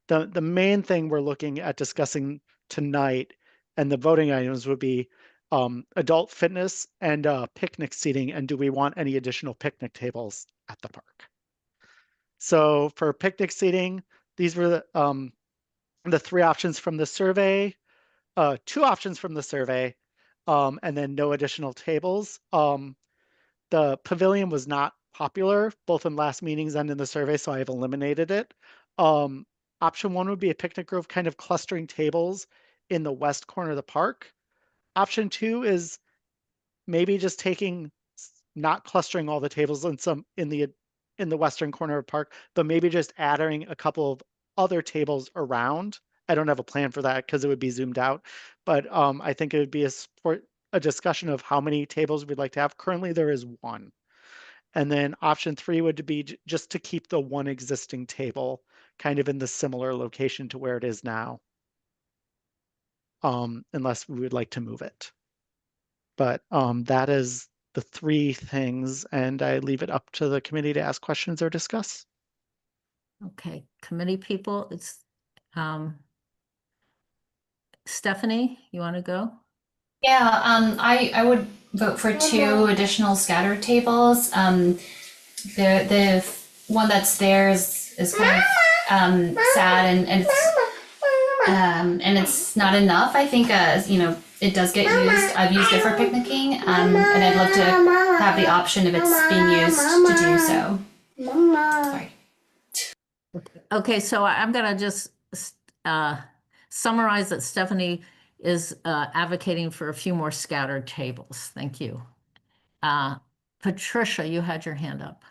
the main thing we're looking at discussing tonight and the voting items would be adult fitness and picnic seating, and do we want any additional picnic tables at the park? So for picnic seating, these were the three options from the survey, two options from the survey, and then no additional tables. The pavilion was not popular, both in last meetings and in the survey, so I have eliminated it. Option one would be a picnic grove, kind of clustering tables in the west corner of the park. Option two is maybe just not clustering all the tables in the western corner of the park, but maybe just adding a couple of other tables around. I don't have a plan for that because it would be zoomed out, but I think it would be a discussion of how many tables we'd like to have. Currently, there is one. And then option three would be just to keep the one existing table kind of in the similar location to where it is now, unless we would like to move it. But that is the three things, and I leave it up to the committee to ask questions or discuss. Okay, committee people, it's Stephanie, you want to go? Yeah, I would vote for 2 additional scattered tables. The one that's there is kind of sad and it's not enough. I think you know, it does get used. I've used it for picnicking, and I'd love to have the option if it's being used to do so. Sorry. Okay, so I'm gonna just summarize that Stephanie is advocating for a few more scattered tables. Thank you. Patricia, you had your hand up.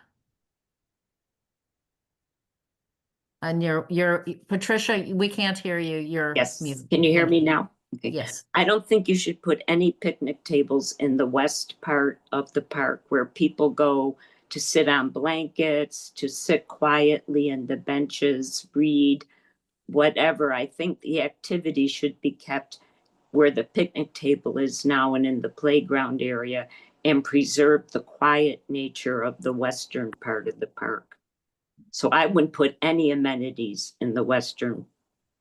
And you're Patricia, we can't hear you. You're Yes. muted. Can you hear me now? Okay. Yes. I don't think you should put any picnic tables in the west part of the park where people go to sit on blankets, to sit quietly in the benches, read, whatever. I think the activity should be kept where the picnic table is now and in the playground area, and preserve the quiet nature of the western part of the park. So I wouldn't put any amenities in the western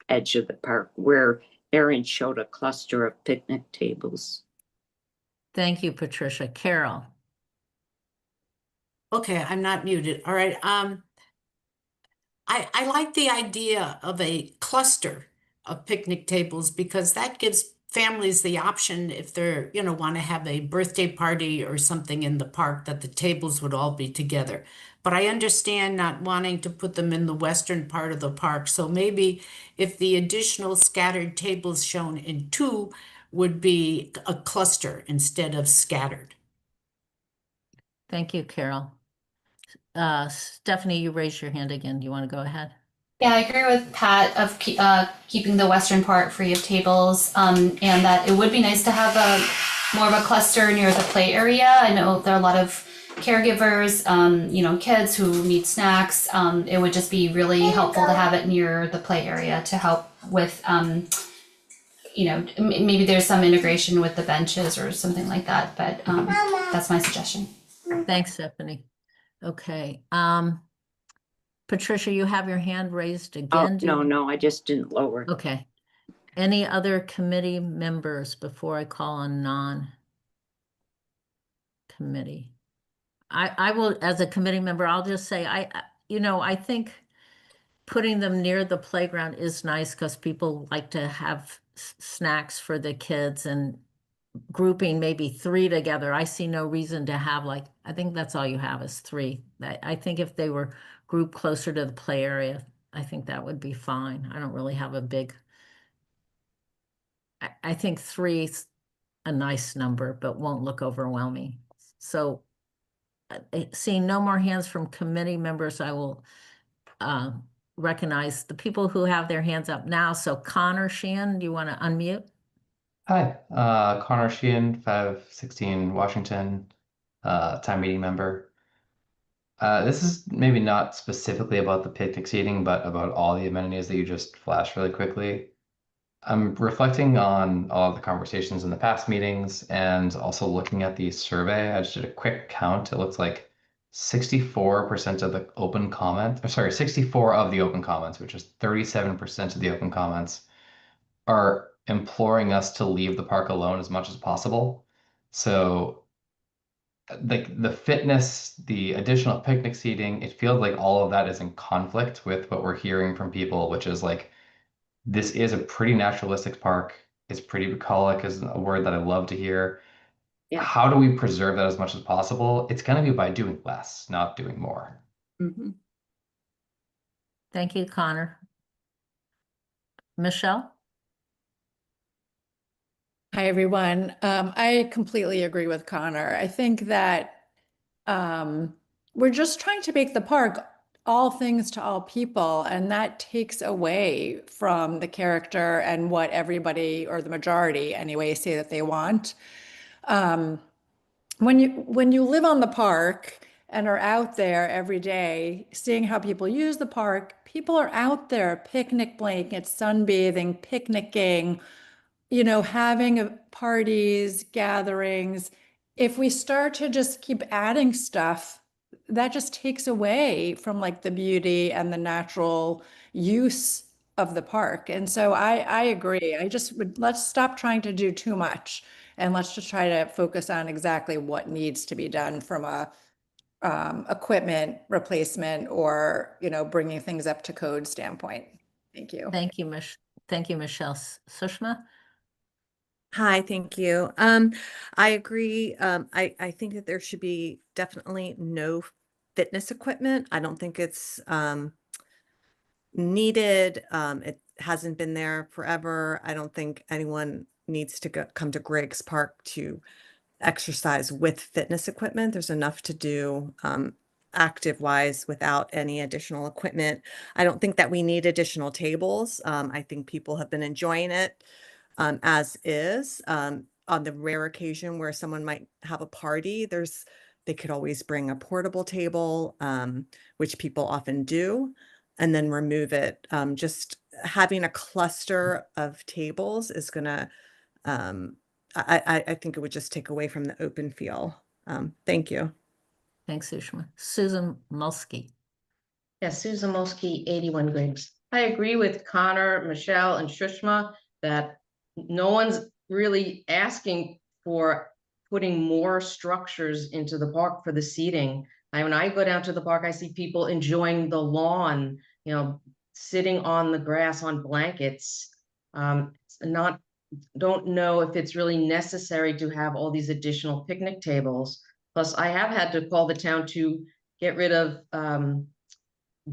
edge of the park where Erin showed a cluster of picnic tables. Thank you, Patricia. Carol. Okay, I'm not muted. All right. I like the idea of a cluster of picnic tables because that gives families the option if they're, you know, want to have a birthday party or something in the park, that the tables would all be together. But I understand not wanting to put them in the western part of the park. So maybe if the additional scattered tables shown in 2 would be a cluster instead of scattered. Thank you, Carol. Stephanie, you raised your hand again. Do you want to go ahead? Yeah, I agree with Pat of keeping the western part free of tables, and that it would be nice to have more of a cluster near the play area. I know there are a lot of caregivers, you know, kids who need snacks. It would just be really helpful to have it near the play area to help with, you know, maybe there's some integration with the benches or something like that, but that's my suggestion. Thanks, Stephanie. Okay. Patricia, you have your hand raised again. No, I just didn't lower it. Okay. Any other committee members before I call on non-committee? I will, as a committee member, I'll just say, I think putting them near the playground is nice because people like to have snacks for the kids, and grouping maybe 3 together. I see no reason to have I think that's all you have is 3. I think if they were grouped closer to the play area, I think that would be fine. I don't really have a big, I think 3 is a nice number, but won't look overwhelming. So seeing no more hands from committee members, I will recognize the people who have their hands up now. So Connor Sheehan, do you want to unmute? Hi, Connor Sheehan, 516 Washington, town meeting member. This is maybe not specifically about the picnic seating, but about all the amenities that you just flashed really quickly. I'm reflecting on all of the conversations in the past meetings and also looking at the survey. I just did a quick count. It looks like 64% of the open comment, or sorry, 64 of the open comments, which is 37% of the open comments, are imploring us to leave the park alone as much as possible. So the fitness, the additional picnic seating, it feels like all of that is in conflict with what we're hearing from people, which is like, this is a pretty naturalistic park. It's pretty bucolic is a word that I love to hear. Yeah. How do we preserve that as much as possible? It's going to be by doing less, not doing more. Thank you, Connor. Michelle? Hi, everyone. I completely agree with Connor. I think that we're just trying to make the park all things to all people, and that takes away from the character and what everybody, or the majority anyway, say that they want. When you live on the park and are out there every day, seeing how people use the park, people are out there, picnic blankets, sunbathing, picnicking, having parties, gatherings. If we start to just keep adding stuff, that just takes away from like the beauty and the natural use of the park. And so I agree. Let's stop trying to do too much, and let's just try to focus on exactly what needs to be done from a equipment replacement or, bringing things up to code standpoint. Thank you. Thank you, Thank you, Michelle. Sushma? Hi, thank you. I agree. I think that there should be definitely no fitness equipment. I don't think it's needed. It hasn't been there forever. I don't think anyone needs to come to Griggs Park to exercise with fitness equipment. There's enough to do active wise without any additional equipment. I don't think that we need additional tables. I think people have been enjoying it as is. On the rare occasion where someone might have a party, they could always bring a portable table, which people often do, and then remove it. Just having a cluster of tables is gonna, I think it would just take away from the open feel. Thank you. Thanks, Sushma. Susan Mulsky. Yes, Susan Molsky, 81 Griggs. I agree with Connor, Michelle, and Shushma that no one's really asking for putting more structures into the park for the seating. When I go down to the park, I see people enjoying the lawn, sitting on the grass on blankets. Don't know if it's really necessary to have all these additional picnic tables. Plus, I have had to call the town to get rid of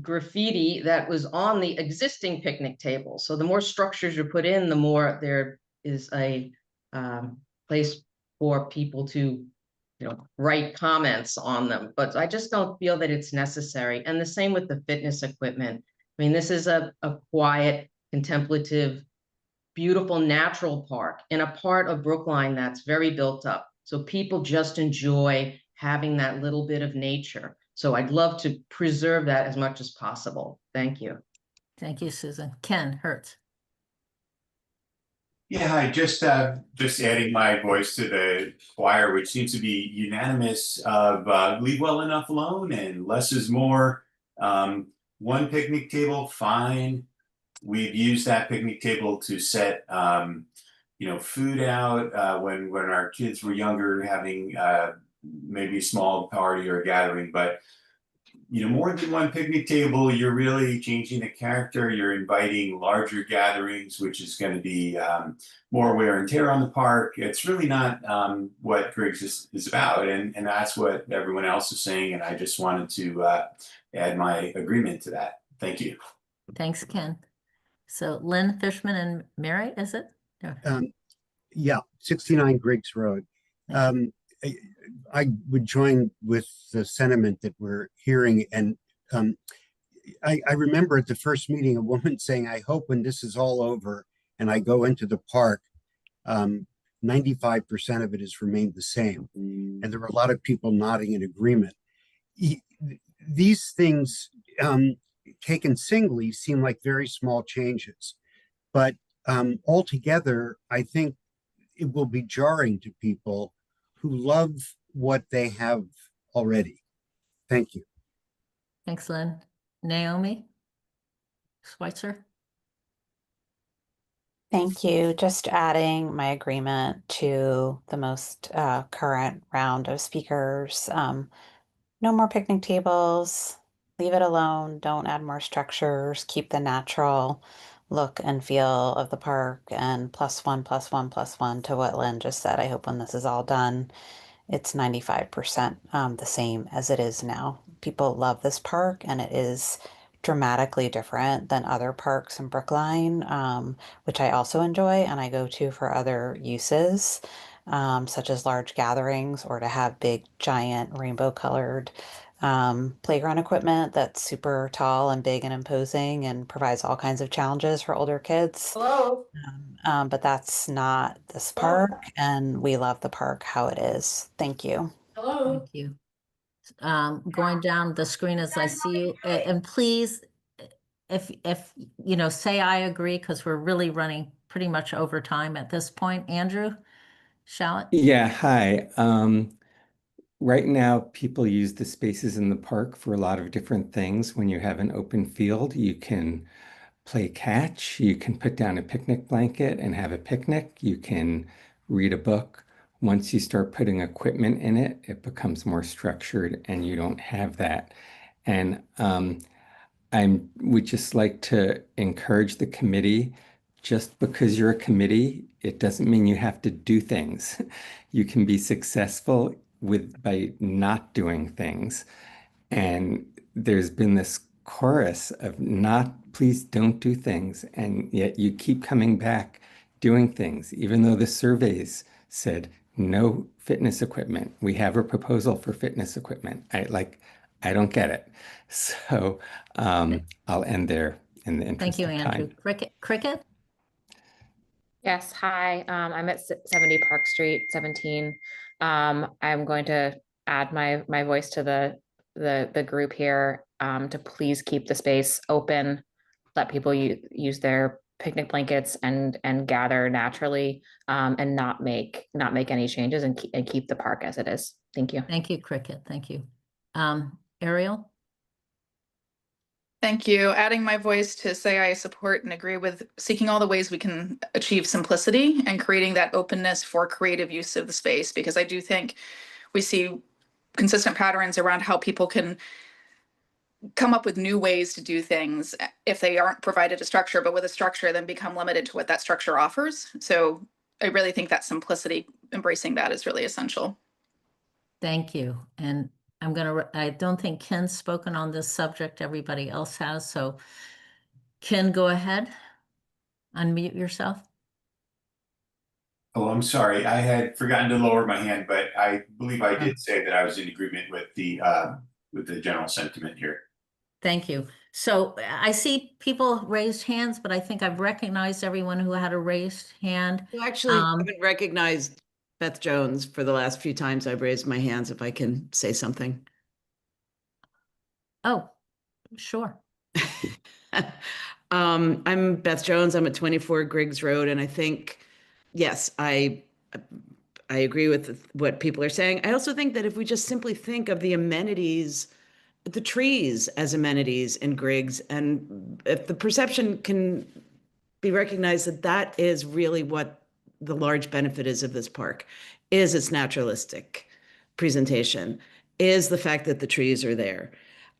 graffiti that was on the existing picnic table. So the more structures you put in, the more there is a place for people to, write comments on them. But I just don't feel that it's necessary. And the same with the fitness equipment. I mean, this is a quiet, contemplative, beautiful natural park in a part of Brookline that's very built up. So people just enjoy having that little bit of nature. So I'd love to preserve that as much as possible. Thank you. Thank you, Susan. Ken Hertz. Yeah, hi, just adding my voice to the choir, which seems to be unanimous of leave well enough alone and less is more. One picnic table, fine. We've used that picnic table to set food out when our kids were younger, having maybe a small party or a gathering. But more than one picnic table, you're really changing the character. You're inviting larger gatherings, which is going to be more wear and tear on the park. It's really not what Griggs is about, and that's what everyone else is saying. And I just wanted to add my agreement to that. Thank you. Thanks, Ken. So Lynn Fishman and Mary, is it? Yeah, 69 Griggs Road. I would join with the sentiment that we're hearing. And I remember at the first meeting, a woman saying, I hope when this is all over and I go into the park, 95% of it has remained the same. And there were a lot of people nodding in agreement. These things taken singly seem like very small changes, but altogether, I think it will be jarring to people who love what they have already. Thank you. Thanks, Lynn. Naomi Schweitzer? Thank you. Just adding my agreement to the most current round of speakers. No more picnic tables. Leave it alone. Don't add more structures. Keep the natural look and feel of the park. And +1, +1, +1 to what Lynn just said. I hope when this is all done, it's 95% the same as it is now. People love this park, and it is dramatically different than other parks in Brookline, which I also enjoy and I go to for other uses, such as large gatherings or to have big, giant, rainbow colored playground equipment that's super tall and big and imposing and provides all kinds of challenges for older kids. Hello. But that's not this park, and we love the park how it is. Thank you. Hello. Thank you. Going down the screen as I see you, and please, if you know, say I agree, because we're really running pretty much over time at this point. Andrew Shallot? Yeah, hi. Right now, people use the spaces in the park for a lot of different things. When you have an open field, you can play catch, you can put down a picnic blanket and have a picnic, you can read a book. Once you start putting equipment in it, it becomes more structured and you don't have that. And I would just like to encourage the committee, just because you're a committee, it doesn't mean you have to do things. You can be successful by not doing things. And there's been this chorus of not, please don't do things. And yet you keep coming back doing things, even though the surveys said no fitness equipment. We have a proposal for fitness equipment. I don't get it. So I'll end there in the Thank interest you, of Andrew. time. Cricket? Yes, hi. I'm at 70 Park Street, 17. I'm going to add my voice to the group here to please keep the space open, let people use their picnic blankets and gather naturally, and not make any changes and keep the park as it is. Thank you. Thank you, Cricket. Thank you. Ariel? Thank you. Adding my voice to say I support and agree with seeking all the ways we can achieve simplicity and creating that openness for creative use of the space, because I do think we see consistent patterns around how people can come up with new ways to do things if they aren't provided a structure, but with a structure then become limited to what that structure offers. So I really think that simplicity, embracing that, is really essential. Thank you. And I don't think Ken's spoken on this subject. Everybody else has. So Ken, go ahead. Unmute yourself. Oh, I'm sorry. I had forgotten to lower my hand, but I believe I did say that I was in agreement with the general sentiment here. Thank you. So I see people raised hands, but I think I've recognized everyone who had a raised hand. Well, actually, I haven't recognized Beth Jones for the last few times I've raised my hands, if I can say something. Oh, sure. I'm Beth Jones. I'm at 24 Griggs Road, and I think, yes, I agree with what people are saying. I also think that if we just simply think of the amenities, the trees as amenities in Griggs, and if the perception can be recognized that that is really what the large benefit is of this park, is its naturalistic presentation, is the fact that the trees are there.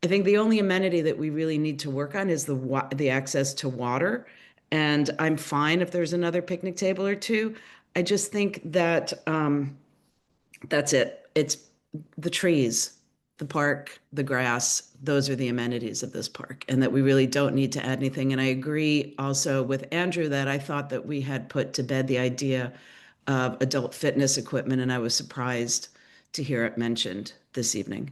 I think the only amenity that we really need to work on is the access to water. And I'm fine if there's another picnic table or two. I just think that that's it. It's the trees, the park, the grass. Those are the amenities of this park, and that we really don't need to add anything. And I agree also with Andrew that I thought that we had put to bed the idea of adult fitness equipment, and I was surprised to hear it mentioned this evening.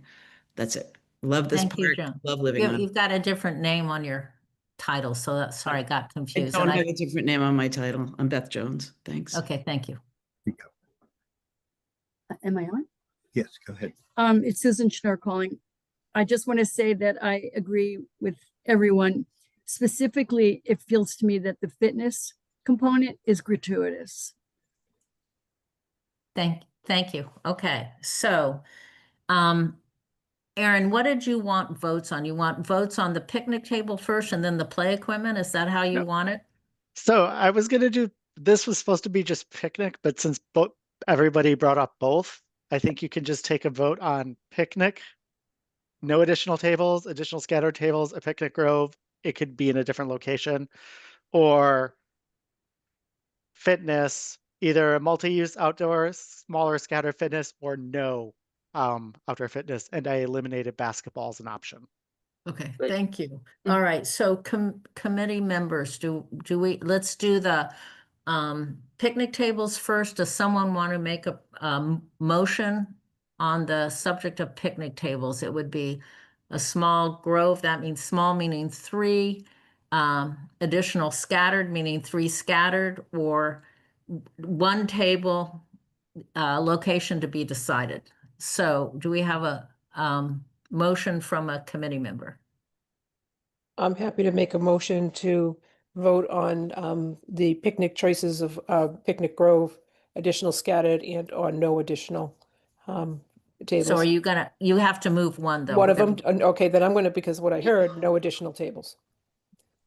That's it. Love this Thank you, park. Joan. Love living on it. You've got a different name on your title, so that's sorry, I got confused. I don't have a different name on my title. I'm Beth Jones. Thanks. Okay, thank you. Am I on? Yes, go ahead. It's Susan Schnur calling. I just want to say that I agree with everyone. Specifically, it feels to me that the fitness component is gratuitous. Thank you. Okay, so Aaron, what did you want votes on? You want votes on the picnic table first and then the play equipment? Is that how you want it? So I was gonna do, this was supposed to be just picnic, but since everybody brought up both, I think you can just take a vote on picnic. No additional tables, additional scattered tables, a picnic grove. It could be in a different location. Or fitness, either a multi-use outdoor, smaller scattered fitness, or no outdoor fitness. And I eliminated basketball as an option. Okay, Good. thank you. All right, so committee members, let's do the picnic tables first. Does someone want to make a motion on the subject of picnic tables? It would be a small grove, that means small meaning 3, additional scattered meaning 3 scattered, or 1 table location to be decided. So do we have a motion from a committee member? I'm happy to make a motion to vote on the picnic choices of Picnic Grove, additional scattered and or no additional tables. So are you gonna, you have to move one though. One We're of them, gonna- okay, then I'm gonna, because what I heard, no additional tables.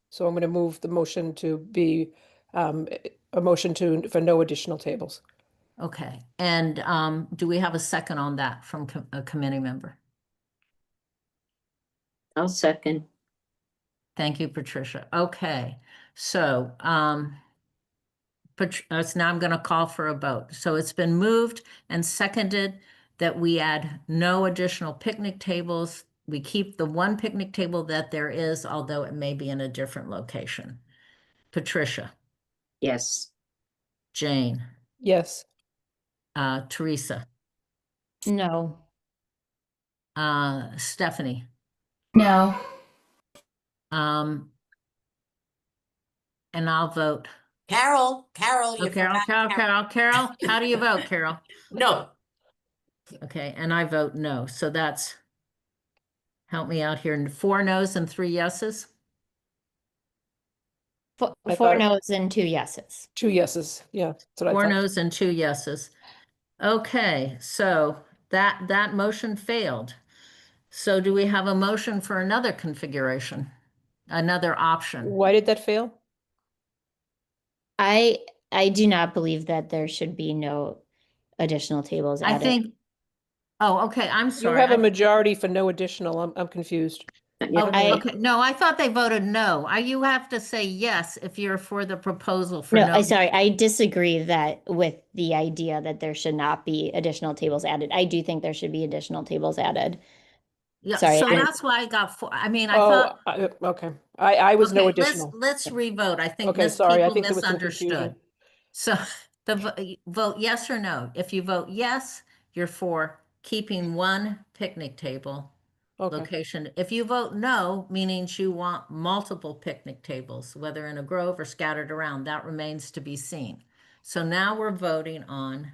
So I'm gonna move the motion to be a motion for no additional tables. Okay, and do we have a second on that from a committee member? I'll second. Thank you, Patricia. Okay, so so now I'm going to call for a vote. So it's been moved and seconded that we add no additional picnic tables. We keep the 1 picnic table that there is, although it may be in a different location. Patricia, Yes. Jane, Yes. Teresa, No. Stephanie, No. and I'll vote. Carol, Oh, you Carol, forgot Carol, how do you vote, Carol? No. Okay, and I vote no. So that's, help me out here, 4 no's and 3 yeses? Four, I four thought- no's and 2 yeses. 2 yeses, yeah, that's what I 4 thought. no's and 2 yeses. Okay, so that motion failed. So do we have a motion for another configuration? Another option? Why did that fail? I do not believe that there should be no additional tables I added. think, oh, okay, I'm You sorry. have a majority for no additional, I'm confused. Oh, okay, no, I thought they voted no. You have to say yes if you're for the proposal for No, no. I'm sorry. I disagree that with the idea that there should not be additional tables added. I do think there should be additional tables added. Yeah, Sorry, so I didn't- that's why I got 4. I mean, I Oh, thought, okay, I was no okay, additional. let's revote. I think Okay, sorry, I people think there was some misunderstood. confusion. So the vote yes or no. If you vote yes, you're for keeping 1 picnic table location. If you vote no, meaning you want multiple picnic tables, whether in a grove or scattered around, that remains to be seen. So now we're voting on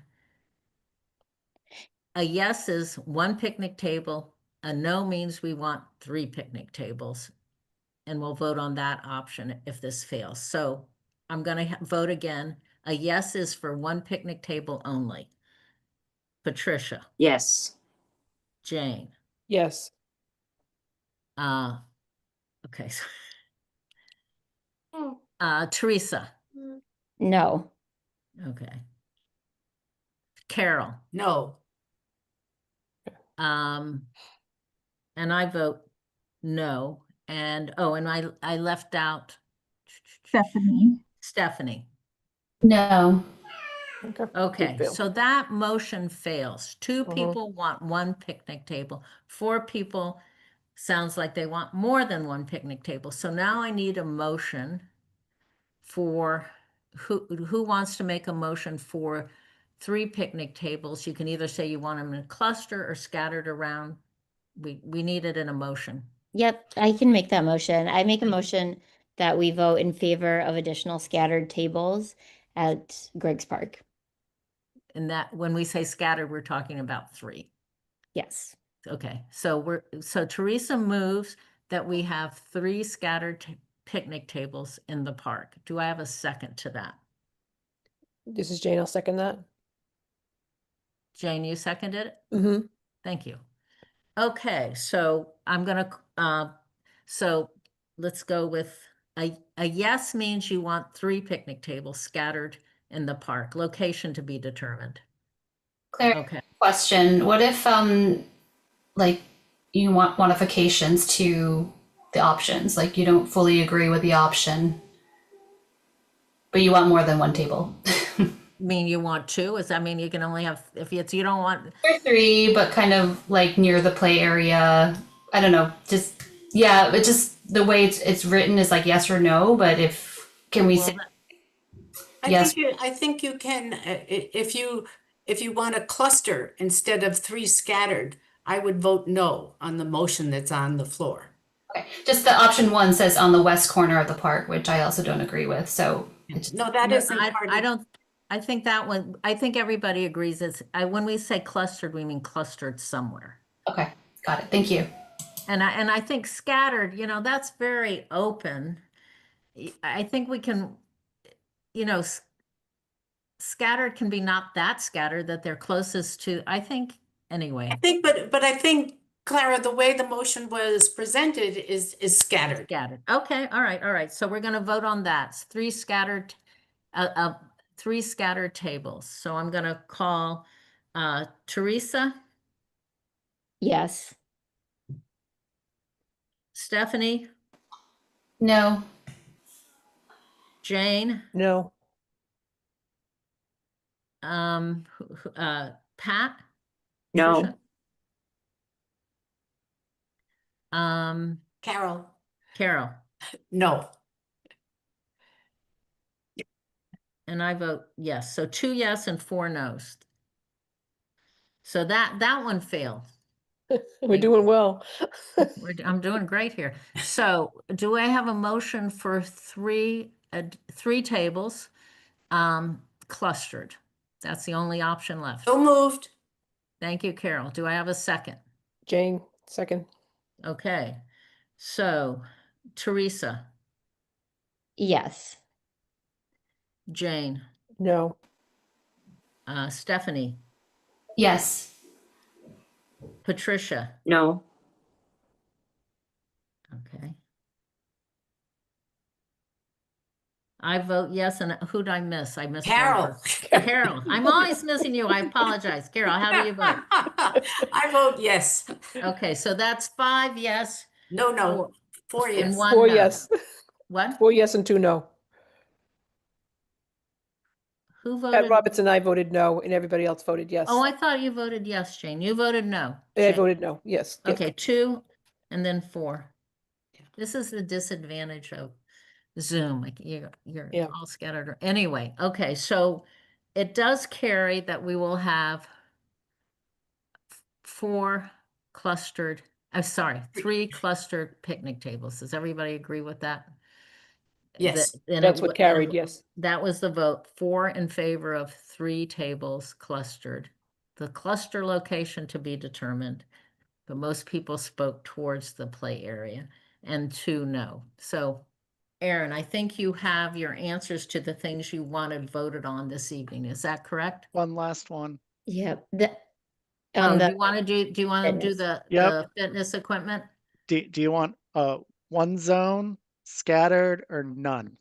a yes is 1 picnic table, a no means we want 3 picnic tables. And we'll vote on that option if this fails. So I'm going to vote again. A yes is for 1 picnic table only. Patricia, Yes. Jane, Yes. okay. Teresa, No. okay. Carol, No. and I vote no. And oh, and I left out Stephanie. No. Okay, fail. so that motion fails. 2 people want 1 picnic table. 4 people sounds like they want more than 1 picnic table. So now I need a motion for who wants to make a motion for 3 picnic tables. You can either say you want them in a cluster or scattered around. We need it in a motion. Yep, I can make that motion. I make a motion that we vote in favor of additional scattered tables at Griggs Park. And that when we say scattered, we're talking about 3. Yes. Okay, so Teresa moves that we have 3 scattered picnic tables in the park. Do I have a second to that? This is Jane, I'll second that. Jane, you seconded it? Mm-hmm. Thank you. Okay, so I'm gonna, so let's go with a yes means you want 3 picnic tables scattered in the park, location to be determined. Claire, Okay. question. What if like you want modifications to the options? Like you don't fully agree with the option, but you want more than one table. Mean you want 2? Does that mean you can only have, if it's, you don't want? Or 3, but kind of like near the play area. I don't know. Just yeah, but just the way it's written is like yes or no. But if can we say yes? I think you can, if you want a cluster instead of 3 scattered, I would vote no on the motion that's on the floor. Okay. Just the option 1 says on the west corner of the park, which I also don't agree with. So No, that isn't part I of. don't, I think that one, I think everybody agrees it's, when we say clustered, we mean clustered somewhere. Okay, got it. Thank you. And I think scattered, that's very open. I think we can, scattered can be not that scattered that they're closest to, I think, anyway. I think, but I think, Clara, the way the motion was presented is scattered. Scattered. Okay, all right. So we're gonna vote on that. 3 scattered, 3 scattered tables. So I'm gonna call Teresa, Yes. Stephanie, No. Jane, No. Pat, No. Tricia? Carol. No. And I vote yes. So 2 yes and 4 no's. So that one failed. We're doing well. I'm doing great here. So do I have a motion for 3 tables clustered? That's the only option left. So moved. Thank you, Carol. Do I have a second? Jane, second. Okay. So Teresa, Yes. Jane, No. Stephanie, Yes. Patricia. No. Okay. I vote yes, and who'd I miss? I missed Carol. Carol. I'm always missing you. I apologize. Carol, how do you vote? I vote yes. Okay, so that's 5 yes. No. 4 yes. And 1 4 no. yes. What? 4 yes and 2 no. Who Pat voted? Roberts and I voted no, and everybody else voted yes. Oh, I thought you voted yes, Jane. You voted no. And I Jane. voted no. Yes. Yes. Okay, 2 and then 4. This is the disadvantage of Zoom. Like you're Yeah. all scattered. Anyway, okay, so it does carry that we will have 4 clustered, sorry, 3 clustered picnic tables. Does everybody agree with that? Yes. That's what carried, yes. That was the vote, 4 in favor of 3 tables clustered. The cluster location to be determined, but most people spoke towards the play area, and 2 no. So, Aaron, I think you have your answers to the things you wanted voted on this evening. Is that correct? One last one. Yep. Do you want to do the fitness equipment? Do you want one zone, scattered, or none?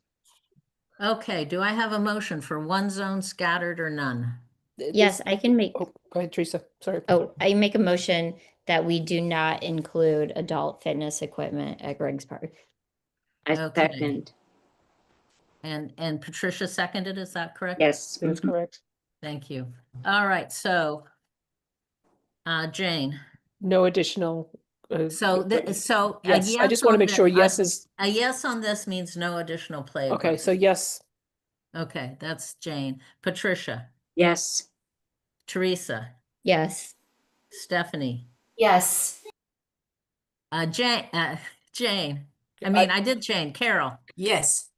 Okay, do I have a motion for 1 zone, scattered, or none? Yes, I can make. Oh, go ahead, Teresa. Sorry. Oh, I make a motion that we do not include adult fitness equipment at Griggs Park. I Okay. second. And Patricia seconded, is that correct? Yes. That's correct. Thank you. All right, so Jane. No additional. So yes, a I yes just want to on make sure the- yes is. A yes on this means no additional play. Okay, so yes. Okay, that's Jane. Patricia. Yes. Teresa. Yes. Stephanie. Yes. Jane. I did Jane. Carol. Yes.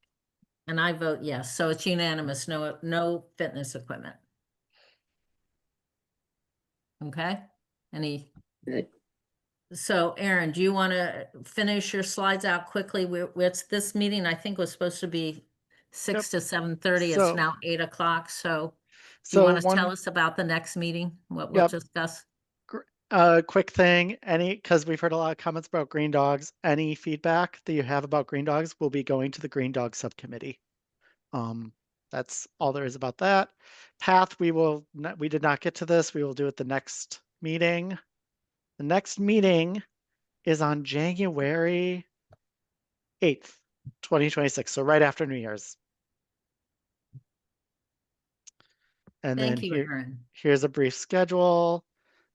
And I vote yes. So it's unanimous. No fitness equipment. Okay. Any? Good. So Aaron, do you want to finish your slides out quickly? It's this meeting, I think, was supposed to be 6 to 7:30. So- It's now 8 o'clock. So do you want to tell us about the next meeting? What we'll discuss? quick thing, because we've heard a lot of comments about green dogs. Any feedback that you have about green dogs will be going to the green dog subcommittee. That's all there is about that. Path, we did not get to this. We will do it the next meeting. The next meeting is on January 8th, 2026. So right after New Year's. And Thank then you, Erin. here's a brief schedule.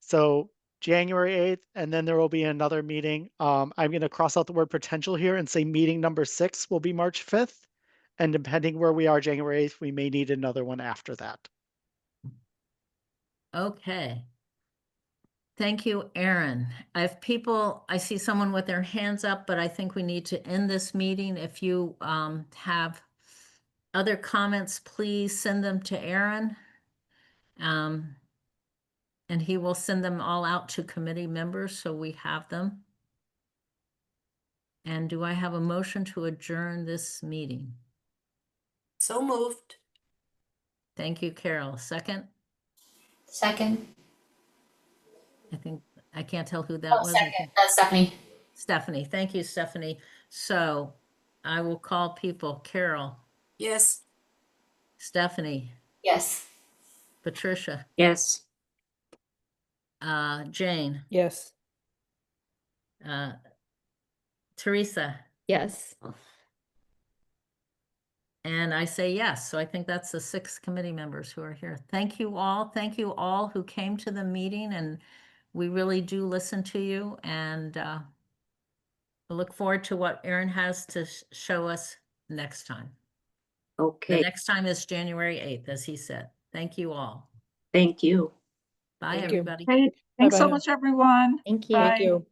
So January 8th, and then there will be another meeting. I'm going to cross out the word potential here and say meeting number 6 will be March 5th. And depending where we are January 8th, we may need another one after that. Okay. Thank you, Erin. I see someone with their hands up, but I think we need to end this meeting. If you have other comments, please send them to Erin. And he will send them all out to committee members so we have them. And do I have a motion to adjourn this meeting? So moved. Thank you, Carol. Second? Second. I can't tell who that was. Second. Stephanie. Stephanie. Thank you, Stephanie. So I will call people. Carol. Yes. Stephanie. Yes. Patricia. Yes. Jane. Yes. Teresa. Yes. And I say yes. So I think that's the 6 committee members who are here. Thank you all. Thank you all who came to the meeting, and we really do listen to you. And we look forward to what Erin has to show us next time. Okay. The next time is January 8th, as he said. Thank you all. Thank you. Bye, Thank you. everybody. Great. Thanks so Bye-bye now. much, everyone. Thank you. Bye. Thank you.